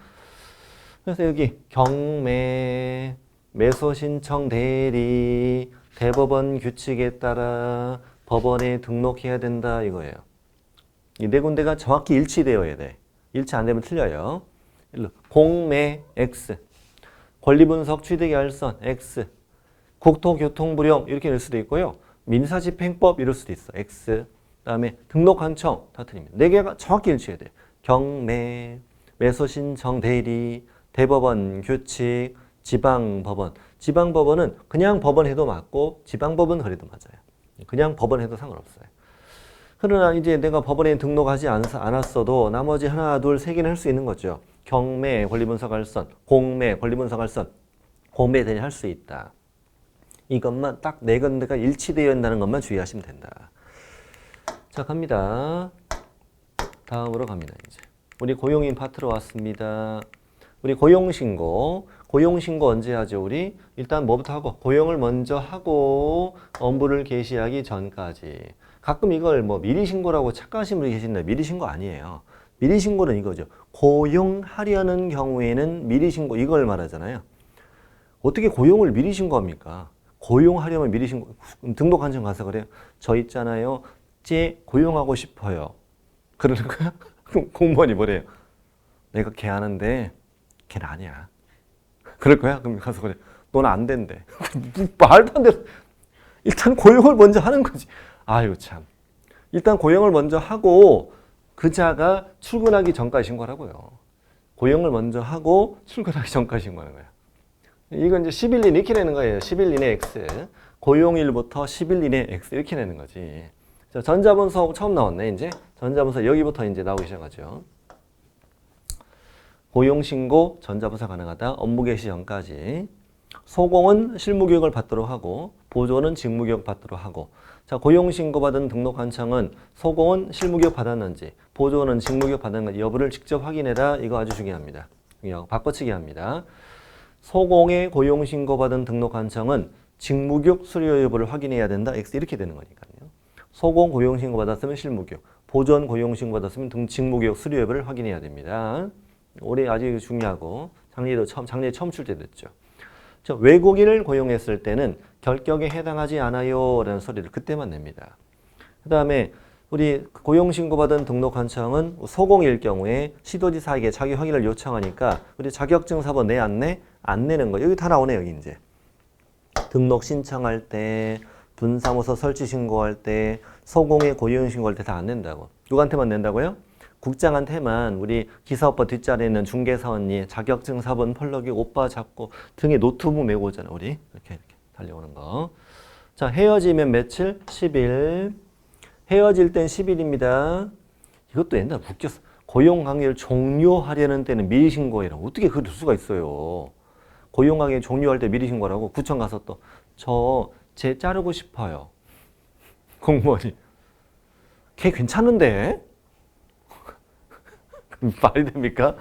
그래서 여기 경매, 매수신청 대리, 대법원 규칙에 따라 법원에 등록해야 된다 이거예요. 이 4군데가 정확히 일치되어야 돼. 일치 안 되면 틀려요. 공매 X, 권리분석 취득의 알선 X, 국토교통부령 이렇게 낼 수도 있고요. 민사집행법 이럴 수도 있어. X. 그다음에 등록관청 다 틀립니다. 4개가 정확히 일치해야 돼요. 경매, 매수신청 대리, 대법원 규칙, 지방법원. 지방법원은 그냥 법원 해도 맞고 지방법원 그래도 맞아요. 그냥 법원 해도 상관없어요. 그러나 이제 내가 법원에 등록하지 않았어도 나머지 하나, 둘, 3개는 할 수 있는 거죠. 경매, 권리분석 알선, 공매, 권리분석 알선, 공매 대리 할 수 있다. 이것만 딱 4군데가 일치되어 있다는 것만 주의하시면 된다. 자, 갑니다. 다음으로 갑니다. 이제 우리 고용인 파트로 왔습니다. 우리 고용신고 언제 하죠? 우리 일단 뭐부터 하고 고용을 먼저 하고 업무를 개시하기 전까지. 가끔 이걸 뭐 미리 신고라고 착각하시는 분이 계신데 미리 신고 아니에요. 미리 신고는 이거죠. 고용하려는 경우에는 미리 신고 이걸 말하잖아요. 어떻게 고용을 미리 신고합니까? 고용하려면 미리 신고 등록한청 가서 그래요. 저 있잖아요. 쟤 고용하고 싶어요. 그러는 거야? 그럼 공무원이 뭐래요? 내가 걔 아는데 걔는 아니야. 그럴 거야? 그럼 가서 그래. 넌 안 된대. 말도 안 돼. 일단 고용을 먼저 하는 거지. 아유 참. 일단 고용을 먼저 하고 그자가 출근하기 전까지 신고하라고요. 고용을 먼저 하고 출근하기 전까지 신고하는 거야. 이건 이제 10일 이내 이렇게 내는 거예요. 10일 이내 X. 고용일부터 10일 이내 X 이렇게 내는 거지. 자, 전자분석 처음 나왔네, 이제. 전자분석 여기부터 이제 나오기 시작하죠. 고용신고, 전자분석 가능하다. 업무 개시 전까지. 소공은 실무교육을 받도록 하고, 보조는 직무교육 받도록 하고. 자, 고용신고 받은 등록한청은 소공은 실무교육 받았는지, 보조는 직무교육 받았는지 여부를 직접 확인해라. 이거 아주 중요합니다. 바꿔치기 합니다. 소공의 고용신고 받은 등록한청은 직무교육 수료 여부를 확인해야 된다. X 이렇게 되는 거니까요. 소공 고용신고 받았으면 실무교육, 보조원 고용신고 받았으면 직무교육 수료 여부를 확인해야 됩니다. 올해 아주 중요하고 작년에 처음 출제됐죠. 외국인을 고용했을 때는 결격에 해당하지 않아요 라는 소리를 그때만 냅니다. 그 다음에 우리 고용신고받은 등록한청은 소공일 경우에 시도지사에게 자기 확인을 요청하니까 우리 자격증 사본 내 안 내? 안 내는 거. 여기 다 나오네, 여기 이제. 등록 신청할 때, 분사무소 설치 신고할 때, 소공의 고용신고할 때 다 안 낸다고. 누구한테만 낸다고요? 국장한테만 우리 기사오빠 뒷자리에 있는 중개사원이 자격증 사본 펄럭이 오빠 잡고 등에 노트북 메고 오잖아, 우리. 이렇게 달려오는 거. 자, 헤어지면 며칠? 10일. 헤어질 땐 10일입니다. 이것도 옛날에 웃겼어. 고용관계를 종료하려는 때는 미리 신고해라. 어떻게 그럴 수가 있어요. 고용관계 종료할 때 미리 신고라고 구청 가서 또 쟤 자르고 싶어요. 공무원이. 걔 괜찮은데? 말이 됩니까?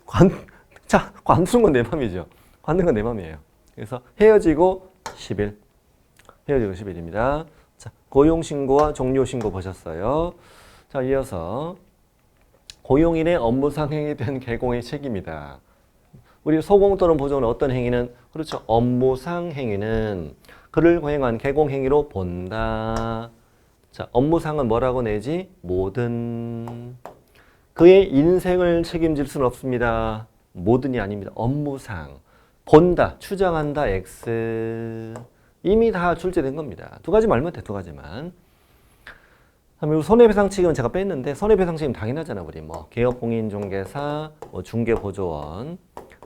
관두는 건 내 맘이죠. 관두는 건 내 맘이에요. 그래서 헤어지고 10일. 헤어지고 10일입니다. 자, 고용신고와 종료신고 보셨어요. 자, 이어서 고용인의 업무상 행위에 대한 개공의 책임이다. 우리 소공 또는 보조는 어떤 행위는? 그렇죠. 업무상 행위는 그를 거행한 개공행위로 본다. 자, 업무상은 뭐라고 내지? 모든. 그의 인생을 책임질 수는 없습니다. 모든이 아닙니다. 업무상. 본다, 추정한다, X. 이미 다 출제된 겁니다. 두 가지 말면 돼, 두 가지만. 그다음에 손해배상 책임은 제가 뺐는데 손해배상 책임 당연하잖아, 우리 뭐 개업공인중개사, 중개보조원,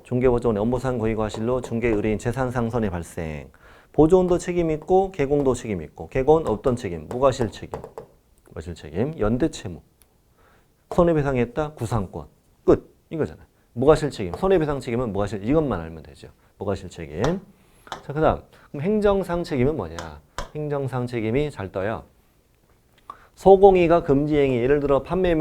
중개보조원의 업무상 고의과실로 중개의뢰인 재산상 손해 발생. 보조원도 책임 있고 개공도 책임 있고 개공은 어떤 책임? 무과실 책임, 무과실 책임, 연대채무. 손해배상했다, 구상권. 끝. 이거잖아. 무과실 책임. 손해배상 책임은 무과실, 이것만 알면 되죠. 무과실 책임. 자, 그 다음. 그럼 행정상 책임은 뭐냐? 행정상 책임이 잘 떠요. 소공의가 금지행위, 예를 들어 판매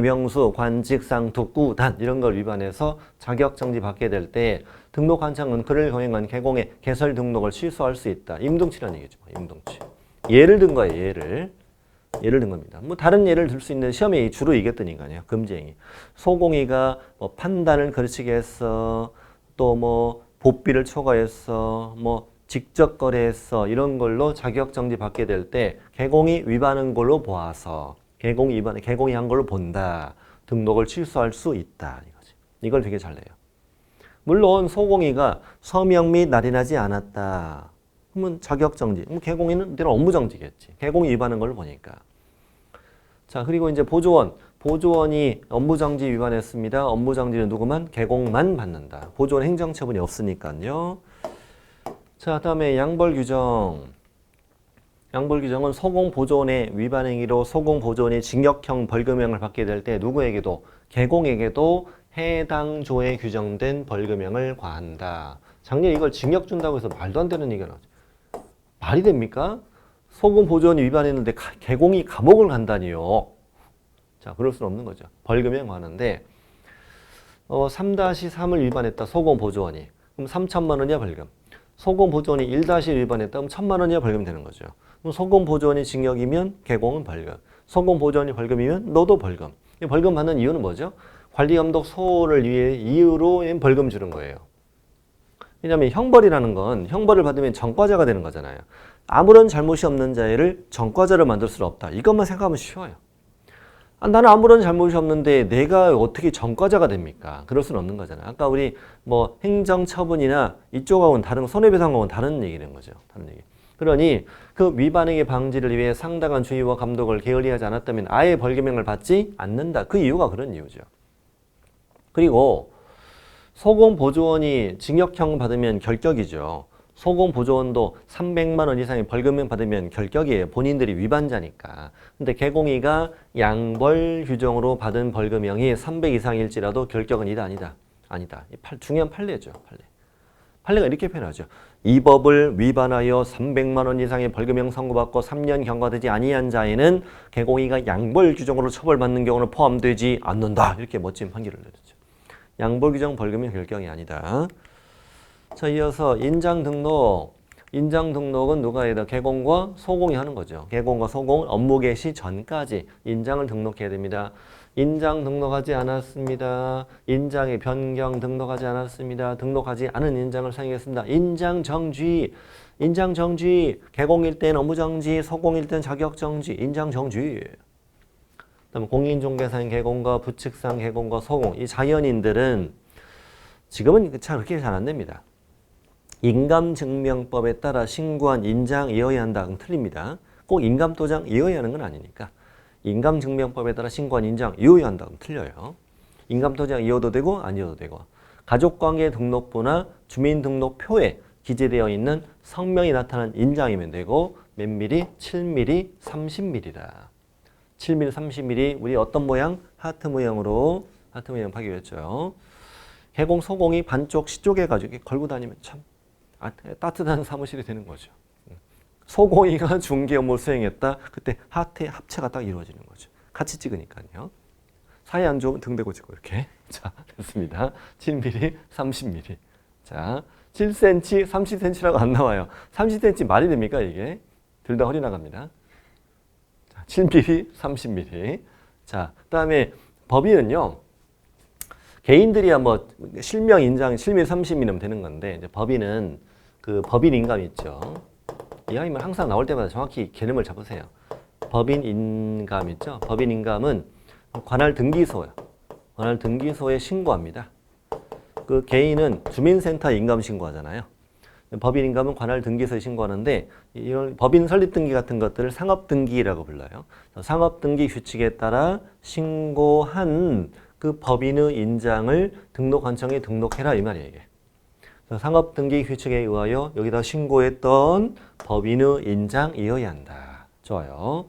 명수, 관직, 상투, 구단 이런 걸 위반해서 자격정지 받게 될 때 등록한청은 그를 거행한 개공의 개설 등록을 취소할 수 있다. 임등치라는 얘기죠. 임등치. 예를 든 거예요. 예를 든 겁니다. 뭐 다른 예를 들 수 있는 시험에 주로 이겼더니까요. 금지행위. 소공의가 뭐 판단을 거르치게 했어. 또 뭐 복비를 초과했어. 뭐 직접 거래했어. 이런 걸로 자격정지 받게 될 때 개공이 위반한 걸로 보아서 개공이 한 걸로 본다. 등록을 취소할 수 있다. 이거지. 이걸 되게 잘 내요. 물론 소공의가 서명 및 날인하지 않았다. 그러면 자격정지. 그럼 개공이는 내가 업무정지겠지. 개공이 위반한 걸로 보니까. 자, 그리고 이제 보조원이 업무정지 위반했습니다. 업무정지는 누구만? 개공만 받는다. 보조원 행정처분이 없으니까요. 자, 다음에 양벌규정. 양벌규정은 소공보조원의 위반 행위로 소공보조원이 징역형 벌금형을 받게 될 때 누구에게도? 개공에게도 해당 조에 규정된 벌금형을 과한다. 작년에 이걸 징역 준다고 해서 말도 안 되는 얘기가 나오죠. 말이 됩니까? 소공보조원이 위반했는데 개공이 감옥을 간다니요. 자, 그럴 수는 없는 거죠. 벌금형 과하는데 3-3을 위반했다. 소공보조원이. 그럼 3천만 원이야 벌금. 소공보조원이 1-1 위반했다. 그럼 1,000만 원이야 벌금 되는 거죠. 그럼 소공보조원이 징역이면 개공은 벌금. 소공보조원이 벌금이면 너도 벌금. 벌금 받는 이유는 뭐죠? 관리감독 소홀을 위해 이유로 벌금 주는 거예요. 왜냐하면 형벌이라는 건 형벌을 받으면 전과자가 되는 거잖아요. 아무런 잘못이 없는 자를 전과자로 만들 수는 없다. 이것만 생각하면 쉬워요. 나는 아무런 잘못이 없는데 내가 어떻게 전과자가 됩니까? 그럴 수는 없는 거잖아요. 아까 우리 뭐 행정처분이나 이쪽하고는 다른 손해배상하고는 다른 얘기는 거죠. 다른 얘기. 그러니 그 위반행위 방지를 위해 상당한 주의와 감독을 게을리하지 않았다면 아예 벌금형을 받지 않는다. 그 이유가 그런 이유죠. 그리고 소공보조원이 징역형 받으면 결격이죠. 소공보조원도 300만 원 이상의 벌금형 받으면 결격이에요. 본인들이 위반자니까. 근데 개공이가 양벌 규정으로 받은 벌금형이 300 이상일지라도 결격은 이다 아니다? 아니다. 중요한 판례죠. 판례가 이렇게 표현하죠. 이 법을 위반하여 300만 원 이상의 벌금형 선고받고 3년 경과되지 아니한 자에는 개공이가 양벌 규정으로 처벌받는 경우는 포함되지 않는다. 이렇게 멋진 판결을 내렸죠. 양벌 규정 벌금형 결격이 아니다. 자, 이어서 인장 등록. 인장 등록은 누가 해야 돼? 개공과 소공이 하는 거죠. 개공과 소공은 업무 개시 전까지 인장을 등록해야 됩니다. 인장 등록하지 않았습니다. 인장의 변경 등록하지 않았습니다. 등록하지 않은 인장을 사용했습니다. 인장 정지. 인장 정지. 개공일 땐 업무 정지, 소공일 땐 자격 정지. 인장 정지. 그다음에 공인중개사인 개공과 부칙상 개공과 소공. 이 자연인들은 지금은 그렇게 잘 안 됩니다. 인감증명법에 따라 신고한 인장이어야 한다. 그럼 틀립니다. 꼭 인감도장이어야 하는 건 아니니까. 인감증명법에 따라 신고한 인장이어야 한다. 그럼 틀려요. 인감도장이어도 되고 아니어도 되고. 가족관계 등록부나 주민등록표에 기재되어 있는 성명이 나타난 인장이면 되고 몇 미리? 7mm, 30mm다. 7mm, 30mm 우리 어떤 모양? 하트 모양으로 하트 모양 파기했죠. 개공, 소공이 반쪽 시쪽해가지고 이렇게 걸고 다니면 참 따뜻한 사무실이 되는 거죠. 소공이가 중개 업무를 수행했다. 그때 하트의 합체가 딱 이루어지는 거죠. 같이 찍으니까요. 사이 안 좋으면 등 대고 찍고 이렇게. 자, 됐습니다. 7mm, 30mm. 자, 7cm, 30cm라고 안 나와요. 30cm 말이 됩니까 이게? 둘 다 허리 나갑니다. 자, 7mm, 30mm. 자, 그다음에 법인은요. 개인들이야 뭐 실명 인장 7mm, 30mm면 되는 건데 이제 법인은 그 법인 인감 있죠. 이왕이면 항상 나올 때마다 정확히 개념을 잡으세요. 법인 인감 있죠. 법인 인감은 관할 등기소요. 관할 등기소에 신고합니다. 그 개인은 주민센터 인감 신고하잖아요. 법인 인감은 관할 등기소에 신고하는데 이런 법인 설립 등기 같은 것들을 상업 등기라고 불러요. 상업 등기 규칙에 따라 신고한 그 법인의 인장을 등록관청에 등록해라 이 말이에요. 이게. 상업등기 규칙에 의하여 여기다 신고했던 법인의 인장이어야 한다. 좋아요.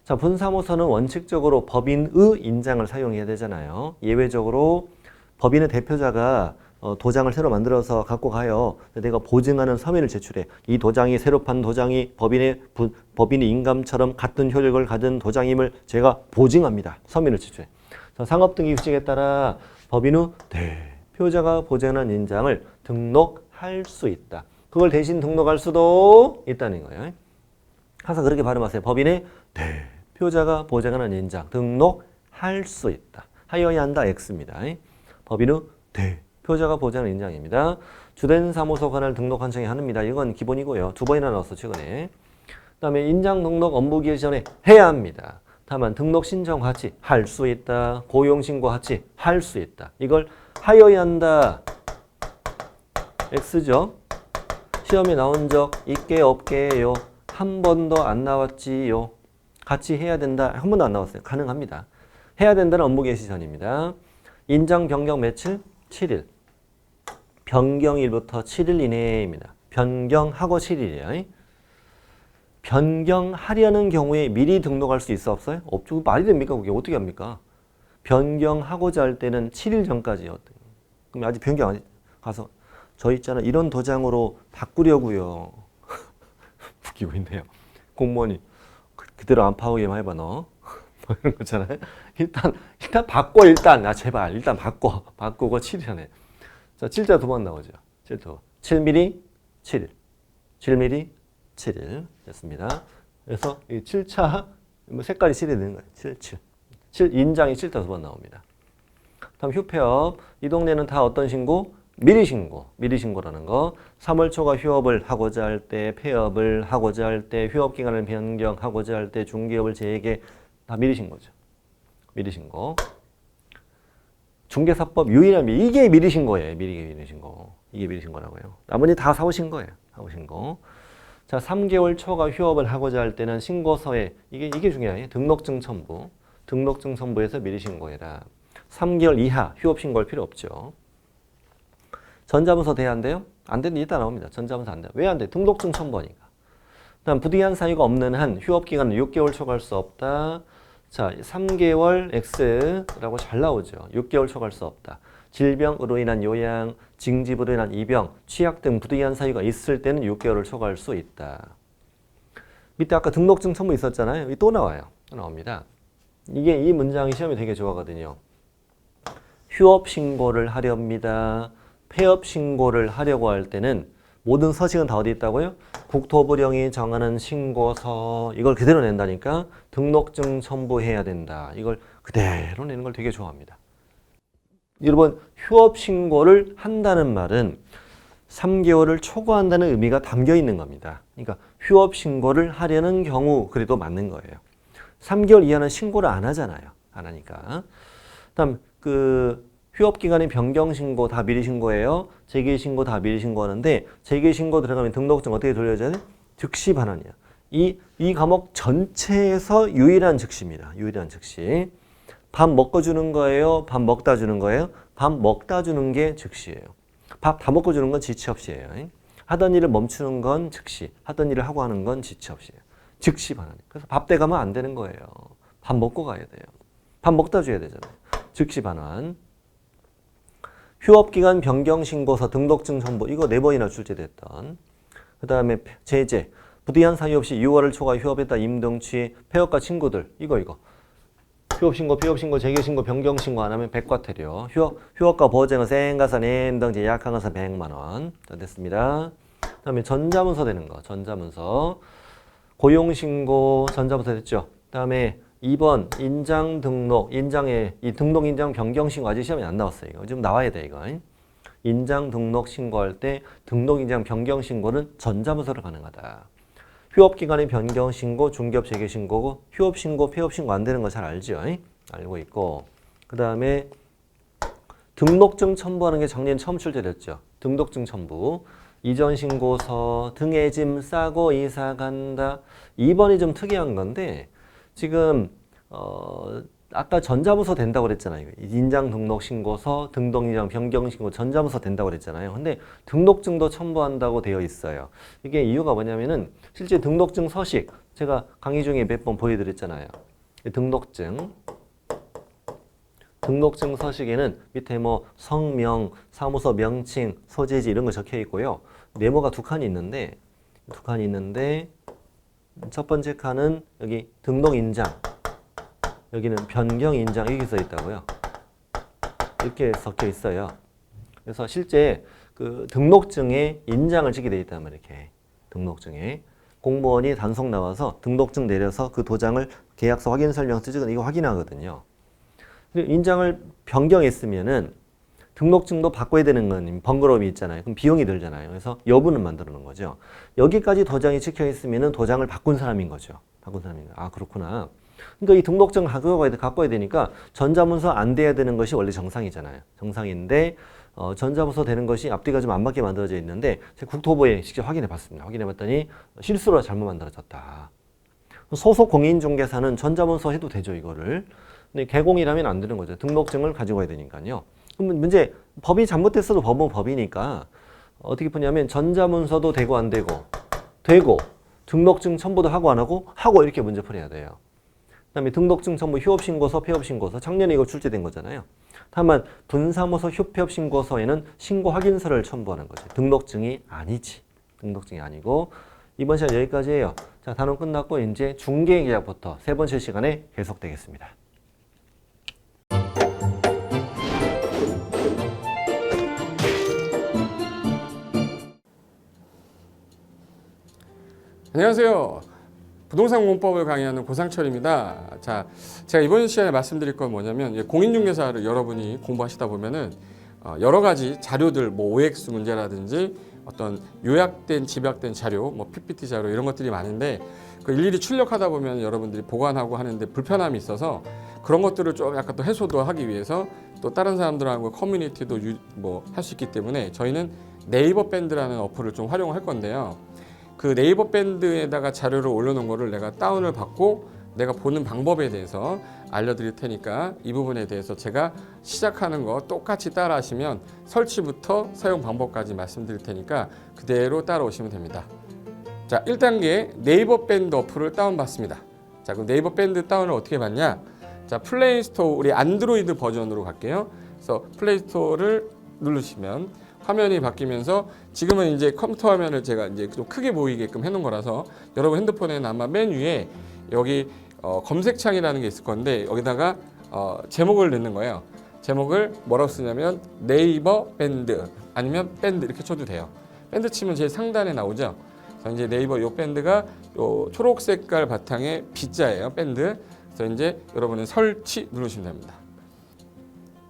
자, 분사무소는 원칙적으로 법인의 인장을 사용해야 되잖아요. 예외적으로 법인의 대표자가 도장을 새로 만들어서 갖고 가요. 내가 보증하는 서면을 제출해. 이 도장이 새로 판 도장이 법인의 인감처럼 같은 효력을 가진 도장임을 제가 보증합니다. 서면을 제출해. 상업등기 규칙에 따라 법인의 대표자가 보증한 인장을 등록할 수 있다. 그걸 대신 등록할 수도 있다는 거예요. 항상 그렇게 발음하세요. 법인의 대표자가 보증하는 인장 등록할 수 있다. 하여야 한다. X입니다. 법인의 대표자가 보증하는 인장입니다. 주된 사무소 관할 등록관청에 합니다. 이건 기본이고요. 2번이나 나왔어 최근에. 그 다음에 인장 등록 업무 기일 전에 해야 합니다. 다만 등록 신청 같이 할 수 있다. 고용 신고 같이 할 수 있다. 이걸 하여야 한다. X죠. 시험에 나온 적 있게 없게요. 한 번도 안 나왔지요. 같이 해야 된다. 한 번도 안 나왔어요. 가능합니다. 해야 된다는 업무 개시 전입니다. 인장 변경 며칠? 7일. 변경일부터 7일 이내입니다. 변경하고 7일이에요. 변경하려는 경우에 미리 등록할 수 있어 없어요? 없죠. 말이 됩니까? 그게 어떻게 합니까? 변경하고자 할 때는 7일 전까지요. 그럼 아직 변경 안 가서 저 있잖아 이런 도장으로 바꾸려고요. 웃기고 있네요. 공무원이 그대로 안 파오게만 해봐 너. 뭐 이런 거잖아요. 일단 바꿔 일단. 제발 일단 바꾸고 7일 안에. 자 7자 2번 나오죠. 7mm 7일. 7mm 7일 됐습니다. 그래서 이 7차 색깔이 7이 되는 거예요. 7 인장이 7자 2번 나옵니다. 다음 휴폐업. 이 동네는 다 어떤 신고? 미리 신고. 미리 신고라는 거. 3월 초과 휴업을 하고자 할 때, 폐업을 하고자 할 때, 휴업 기간을 변경하고자 할 때, 중개업을 재개 다 미리 신고죠. 미리 신고. 중개사법 유일한 이게 미리 신고예요. 미리 신고. 이게 미리 신고라고요. 나머지 다 사오신 거예요. 사오신 거. 자, 3개월 초과 휴업을 하고자 할 때는 신고서에 이게 중요해요. 등록증 첨부. 등록증 첨부에서 미리 신고해라. 3개월 이하 휴업 신고할 필요 없죠. 전자문서 돼야 안 돼요? 안 되는 이따 나옵니다. 전자문서 안 돼요. 왜 안 돼? 등록증 첨부하니까. 다음 부득이한 사유가 없는 한 휴업기간은 6개월 초과할 수 없다. 자, 3개월 X라고 잘 나오죠. 6개월 초과할 수 없다. 질병으로 인한 요양, 징집으로 인한 입영, 취약 등 부득이한 사유가 있을 때는 6개월을 초과할 수 있다. 밑에 아까 등록증 첨부 있었잖아요. 여기 또 나와요. 또 나옵니다. 이게 이 문장이 시험에 되게 좋아하거든요. 휴업 신고를 하렵니다. 폐업 신고를 하려고 할 때는 모든 서식은 다 어디 있다고요? 국토부령이 정하는 신고서 이걸 그대로 낸다니까 등록증 첨부해야 된다. 이걸 그대로 내는 걸 되게 좋아합니다. 여러분 휴업 신고를 한다는 말은 3개월을 초과한다는 의미가 담겨 있는 겁니다. 그러니까 휴업 신고를 하려는 경우 그래도 맞는 거예요. 3개월 이하는 신고를 안 하잖아요. 안 하니까. 그다음 휴업 기간의 변경 신고 다 미리 신고해요. 재개 신고 다 미리 신고하는데 재개 신고 들어가면 등록증 어떻게 돌려줘야 돼? 즉시 반환이야. 이 과목 전체에서 유일한 즉시입니다. 유일한 즉시. 밥 먹고 주는 거예요? 밥 먹다 주는 거예요? 밥 먹다 주는 게 즉시예요. 밥 다 먹고 주는 건 지체 없이예요. 하던 일을 멈추는 건 즉시, 하던 일을 하고 하는 건 지체 없이예요. 즉시 반환. 그래서 밥 때 가면 안 되는 거예요. 밥 먹고 가야 돼요. 밥 먹다 줘야 되잖아요. 즉시 반환. 휴업기간 변경 신고서 등록증 첨부 이거 4번이나 출제됐던. 그 다음에 제재 부득이한 사유 없이 6월을 초과 휴업했다 임등취 폐업과 친구들 이거 휴업신고, 폐업신고, 재개신고, 변경신고 안 하면 백과태료. 휴업과 보호자는 생가사, 낸등, 제약항가사 100만 원. 자, 됐습니다. 그 다음에 전자문서 되는 거. 전자문서. 고용신고, 전자문서 됐죠. 그 다음에 2번 인장 등록, 인장에 이 등록 인장 변경신고 아직 시험에 안 나왔어요. 이거 좀 나와야 돼 이거. 인장 등록 신고할 때 등록 인장 변경신고는 전자문서로 가능하다. 휴업기간의 변경신고, 중개업 재개신고고 휴업신고, 폐업신고 안 되는 거 잘 알죠? 알고 있고 그 다음에 등록증 첨부하는 게 작년에 처음 출제됐죠. 등록증 첨부 이전신고서 등에 짐 싸고 이사 간다. 2번이 좀 특이한 건데 지금 아까 전자문서 된다고 그랬잖아요. 인장 등록 신고서, 등록 인장 변경 신고 전자문서 된다고 그랬잖아요. 근데 등록증도 첨부한다고 되어 있어요. 이게 이유가 뭐냐면은 실제 등록증 서식 제가 강의 중에 몇 번 보여드렸잖아요. 등록증 서식에는 밑에 뭐 성명, 사무소 명칭, 소재지 이런 거 적혀 있고요. 네모가 2칸이 있는데 첫 번째 칸은 여기 등록 인장 여기는 변경 인장 이렇게 써 있다고요. 이렇게 적혀 있어요. 그래서 실제 그 등록증에 인장을 찍게 돼 있단 말이에요. 이렇게 등록증에 공무원이 단속 나와서 등록증 내려서 그 도장을 계약서 확인 설명서 찍은 이거 확인하거든요. 인장을 변경했으면은 등록증도 바꿔야 되는 건 번거로움이 있잖아요. 그럼 비용이 들잖아요. 그래서 여부는 만들어 놓은 거죠. 여기까지 도장이 찍혀 있으면은 도장을 바꾼 사람인 거죠. 아 그렇구나. 그러니까 이 등록증 갖고 와야 되니까 전자문서 안 돼야 되는 것이 원래 정상이잖아요. 정상인데 전자문서 되는 것이 앞뒤가 좀 안 맞게 만들어져 있는데 제가 국토부에 직접 확인해 봤습니다. 확인해 봤더니 실수로 잘못 만들어졌다. 소속 공인중개사는 전자문서 해도 되죠, 이거를. 근데 개공이라면 안 되는 거죠. 등록증을 가지고 와야 되니까요. 그럼 문제 법이 잘못됐어도 법은 법이니까 어떻게 푸냐면 전자문서도 되고 안 되고 등록증 첨부도 하고 안 하고 이렇게 문제 풀어야 돼요. 그다음에 등록증 첨부 휴업신고서, 폐업신고서 작년에 이거 출제된 거잖아요. 다만 분사무소 휴폐업신고서에는 신고 확인서를 첨부하는 거죠. 등록증이 아니지. 등록증이 아니고 이번 시간 여기까지예요. 자, 단원 끝났고 이제 중개계약부터 세 번째 시간에 계속되겠습니다. 안녕하세요. 부동산 공법을 강의하는 고상철입니다. 자, 제가 이번 시간에 말씀드릴 건 뭐냐면 공인중개사를 여러분이 공부하시다 보면은 여러 가지 자료들, 뭐 OX 문제라든지 어떤 요약된, 집약된 자료, 뭐 PPT 자료 이런 것들이 많은데 그 일일이 출력하다 보면 여러분들이 보관하고 하는데 불편함이 있어서 그런 것들을 좀 약간 또 해소도 하기 위해서 또 다른 사람들하고 커뮤니티도 뭐 할 수 있기 때문에 저희는 네이버 밴드라는 어플을 좀 활용할 건데요. 그 네이버 밴드에다가 자료를 올려놓은 거를 내가 다운을 받고 내가 보는 방법에 대해서 알려드릴 테니까 이 부분에 대해서 제가 시작하는 거 똑같이 따라 하시면 설치부터 사용 방법까지 말씀드릴 테니까 그대로 따라오시면 됩니다. 자, 1단계 네이버 밴드 어플을 다운받습니다. 자, 그럼 네이버 밴드 다운을 어떻게 받냐? 자, 플레이스토어 우리 안드로이드 버전으로 갈게요. 그래서 플레이스토어를 누르시면 화면이 바뀌면서 지금은 이제 컴퓨터 화면을 제가 이제 좀 크게 보이게끔 해놓은 거라서 여러분 핸드폰에는 아마 맨 위에 여기 검색창이라는 게 있을 건데 여기다가 제목을 넣는 거예요. 제목을 뭐라고 쓰냐면 네이버 밴드 아니면 밴드 이렇게 쳐도 돼요. 밴드 치면 제일 상단에 나오죠. 그래서 이제 네이버 요 밴드가 요 초록 색깔 바탕에 B자예요. 밴드. 그래서 이제 여러분은 설치 누르시면 됩니다.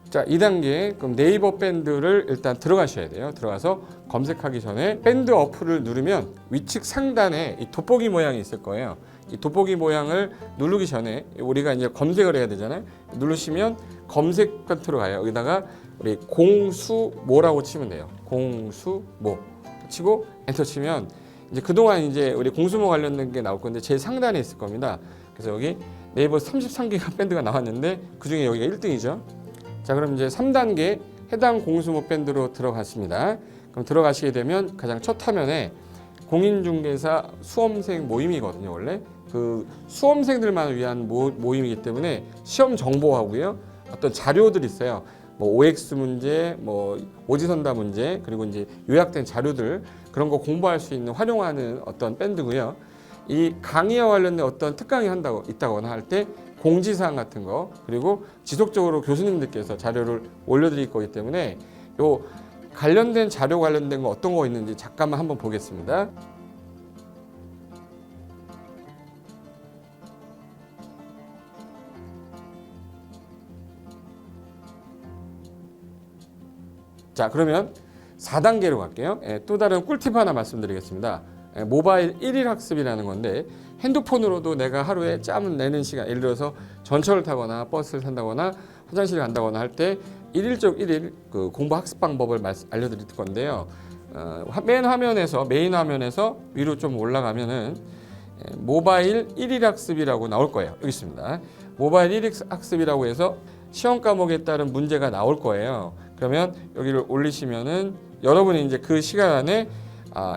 자, 2단계 그럼 네이버 밴드를 일단 들어가셔야 돼요. 들어가서 검색하기 전에 밴드 어플을 누르면 위측 상단에 이 돋보기 모양이 있을 거예요. 이 돋보기 모양을 누르기 전에 우리가 이제 검색을 해야 되잖아요. 누르시면 검색 컨트롤 가요. 여기다가 우리 공수모라고 치면 돼요. 공수모 치고 엔터 치면 이제 그동안 이제 우리 공수모 관련된 게 나올 건데 제일 상단에 있을 겁니다. 그래서 여기 네이버 33개가 밴드가 나왔는데 그 중에 여기가 1등이죠. 자, 그럼 이제 3단계 해당 공수모 밴드로 들어갔습니다. 그럼 들어가시게 되면 가장 첫 화면에 공인중개사 수험생 모임이거든요. 원래 그 수험생들만 위한 모임이기 때문에 시험 정보하고요. 어떤 자료들이 있어요. 뭐 OX 문제, 뭐 오지선다 문제, 그리고 이제 요약된 자료들 그런 거 공부할 수 있는 활용하는 어떤 밴드고요. 이 강의와 관련된 어떤 특강이 있다거나 할 때 공지사항 같은 거 그리고 지속적으로 교수님들께서 자료를 올려드릴 거기 때문에 요 관련된 자료 관련된 거 어떤 거 있는지 잠깐만 한번 보겠습니다. 자, 그러면 4단계로 갈게요. 또 다른 꿀팁 하나 말씀드리겠습니다. 모바일 1일 학습이라는 건데 핸드폰으로도 내가 하루에 짬을 내는 시간, 예를 들어서 전철을 타거나 버스를 탄다거나 화장실을 간다거나 할 때 1일 그 공부 학습 방법을 알려드릴 건데요. 메인 화면에서 위로 좀 올라가면은 모바일 1일 학습이라고 나올 거예요. 여기 있습니다. 모바일 1일 학습이라고 해서 시험 과목에 따른 문제가 나올 거예요. 그러면 여기를 올리시면은 여러분이 이제 그 시간 안에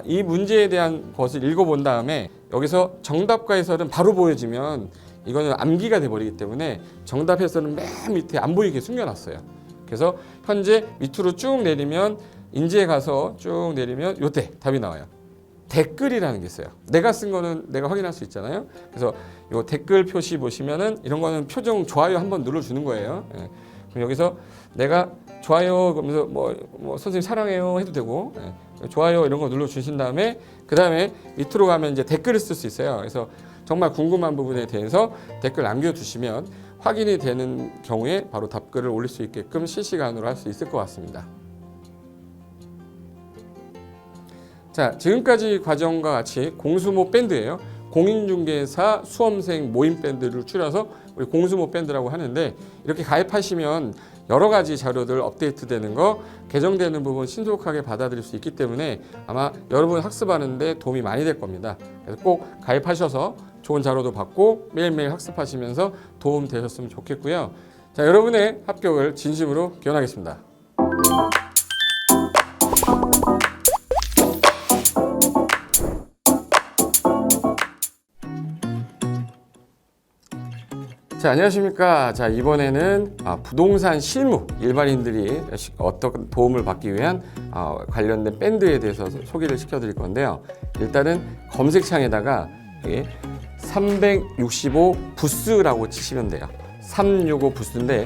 이 문제에 대한 것을 읽어본 다음에 여기서 정답과 해설은 바로 보여지면 이거는 암기가 돼버리기 때문에 정답 해설은 맨 밑에 안 보이게 숨겨놨어요. 그래서 현재 밑으로 쭉 내리면 인지에 가서 쭉 내리면 요때 답이 나와요. 댓글이라는 게 있어요. 내가 쓴 거는 내가 확인할 수 있잖아요. 그래서 요 댓글 표시 보시면은 이런 거는 표정 좋아요 한번 눌러주는 거예요. 그럼 여기서 내가 좋아요 그러면서 뭐 선생님 사랑해요 해도 되고 좋아요 이런 거 눌러주신 다음에 그 다음에 밑으로 가면 이제 댓글을 쓸 수 있어요. 그래서 정말 궁금한 부분에 대해서 댓글 남겨주시면 확인이 되는 경우에 바로 답글을 올릴 수 있게끔 실시간으로 할 수 있을 것 같습니다. 자, 지금까지 과정과 같이 공수모 밴드예요. 공인중개사 수험생 모임 밴드를 줄여서 우리 공수모 밴드라고 하는데 이렇게 가입하시면 여러 가지 자료들 업데이트되는 거, 개정되는 부분 신속하게 받아들일 수 있기 때문에 아마 여러분 학습하는데 도움이 많이 될 겁니다. 그래서 꼭 가입하셔서 좋은 자료도 받고 매일매일 학습하시면서 도움 되셨으면 좋겠고요. 자, 여러분의 합격을 진심으로 기원하겠습니다. 자, 안녕하십니까. 자, 이번에는 부동산 실무 일반인들이 어떤 도움을 받기 위한 관련된 밴드에 대해서 소개를 시켜드릴 건데요. 일단은 검색창에다가 365 부스라고 치시면 돼요. 365 부스인데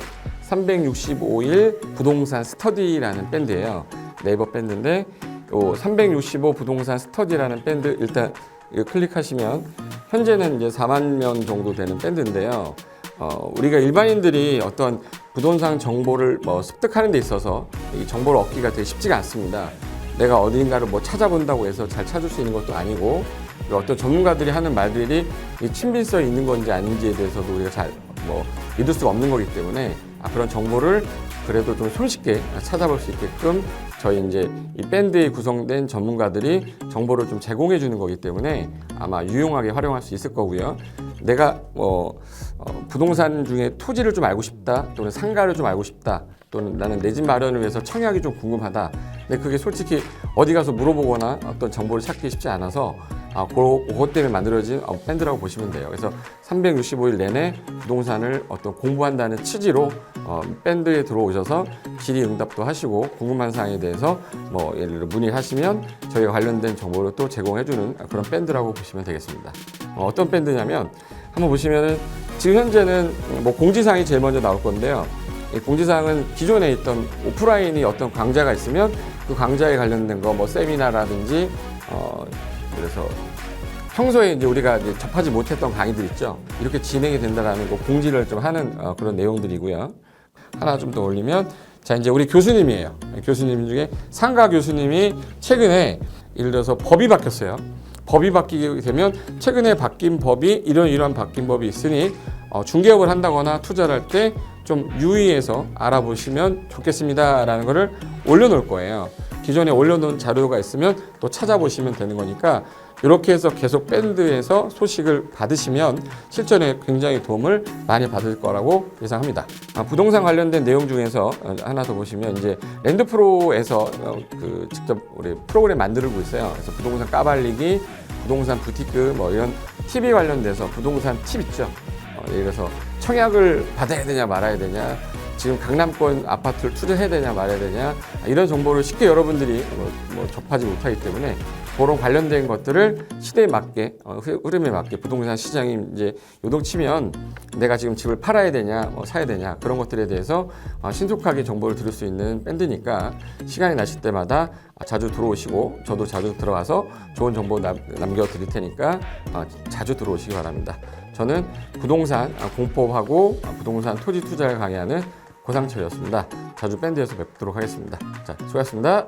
365일 부동산 스터디라는 밴드예요. 네이버 밴드인데 요 365 부동산 스터디라는 밴드 일단 클릭하시면 현재는 이제 4만 명 정도 되는 밴드인데요. 우리가 일반인들이 어떤 부동산 정보를 습득하는 데 있어서 이 정보를 얻기가 되게 쉽지가 않습니다. 내가 어딘가를 찾아본다고 해서 잘 찾을 수 있는 것도 아니고 어떤 전문가들이 하는 말들이 이 친밀성이 있는 건지 아닌지에 대해서도 우리가 잘 믿을 수가 없는 거기 때문에 그런 정보를 그래도 좀 손쉽게 찾아볼 수 있게끔 저희 이제 이 밴드에 구성된 전문가들이 정보를 좀 제공해 주는 거기 때문에 아마 유용하게 활용할 수 있을 거고요. 내가 부동산 중에 토지를 좀 알고 싶다, 또는 상가를 좀 알고 싶다, 또는 나는 내 집 마련을 위해서 청약이 좀 궁금하다. 근데 그게 솔직히 어디 가서 물어보거나 어떤 정보를 찾기 쉽지 않아서 그것 때문에 만들어진 밴드라고 보시면 돼요. 그래서 365일 내내 부동산을 어떤 공부한다는 취지로 밴드에 들어오셔서 질의응답도 하시고 궁금한 사항에 대해서 뭐 예를 들어 문의를 하시면 저희가 관련된 정보를 또 제공해주는 그런 밴드라고 보시면 되겠습니다. 어떤 밴드냐면 한번 보시면은 지금 현재는 뭐 공지사항이 제일 먼저 나올 건데요. 이 공지사항은 기존에 있던 오프라인이 어떤 강좌가 있으면 그 강좌에 관련된 거 뭐 세미나라든지 그래서 평소에 이제 우리가 이제 접하지 못했던 강의들 있죠. 이렇게 진행이 된다라는 거 공지를 좀 하는 그런 내용들이고요. 하나 좀 더 올리면 자 이제 우리 교수님이에요. 교수님 중에 상가 교수님이 최근에 예를 들어서 법이 바뀌었어요. 법이 바뀌게 되면 최근에 바뀐 법이 이런 바뀐 법이 있으니 중개업을 한다거나 투자를 할 때 좀 유의해서 알아보시면 좋겠습니다라는 거를 올려놓을 거예요. 기존에 올려놓은 자료가 있으면 또 찾아보시면 되는 거니까 이렇게 해서 계속 밴드에서 소식을 받으시면 실전에 굉장히 도움을 많이 받을 거라고 예상합니다. 부동산 관련된 내용 중에서 하나 더 보시면 이제 랜드프로에서 직접 우리 프로그램 만들고 있어요. 그래서 부동산 까발리기, 부동산 부티크 뭐 이런 TV 관련돼서 부동산 팁 있죠. 예를 들어서 청약을 받아야 되냐 말아야 되냐, 지금 강남권 아파트를 투자해야 되냐 말아야 되냐, 이런 정보를 쉽게 여러분들이 접하지 못하기 때문에 그런 관련된 것들을 시대에 맞게 흐름에 맞게 부동산 시장이 이제 요동치면 내가 지금 집을 팔아야 되냐 사야 되냐 그런 것들에 대해서 신속하게 정보를 들을 수 있는 밴드니까 시간이 나실 때마다 자주 들어오시고 저도 자주 들어가서 좋은 정보 남겨드릴 테니까 자주 들어오시기 바랍니다. 저는 부동산 공법하고 부동산 토지 투자를 강의하는 고상철이었습니다. 자주 밴드에서 뵙도록 하겠습니다. 자, 수고하셨습니다.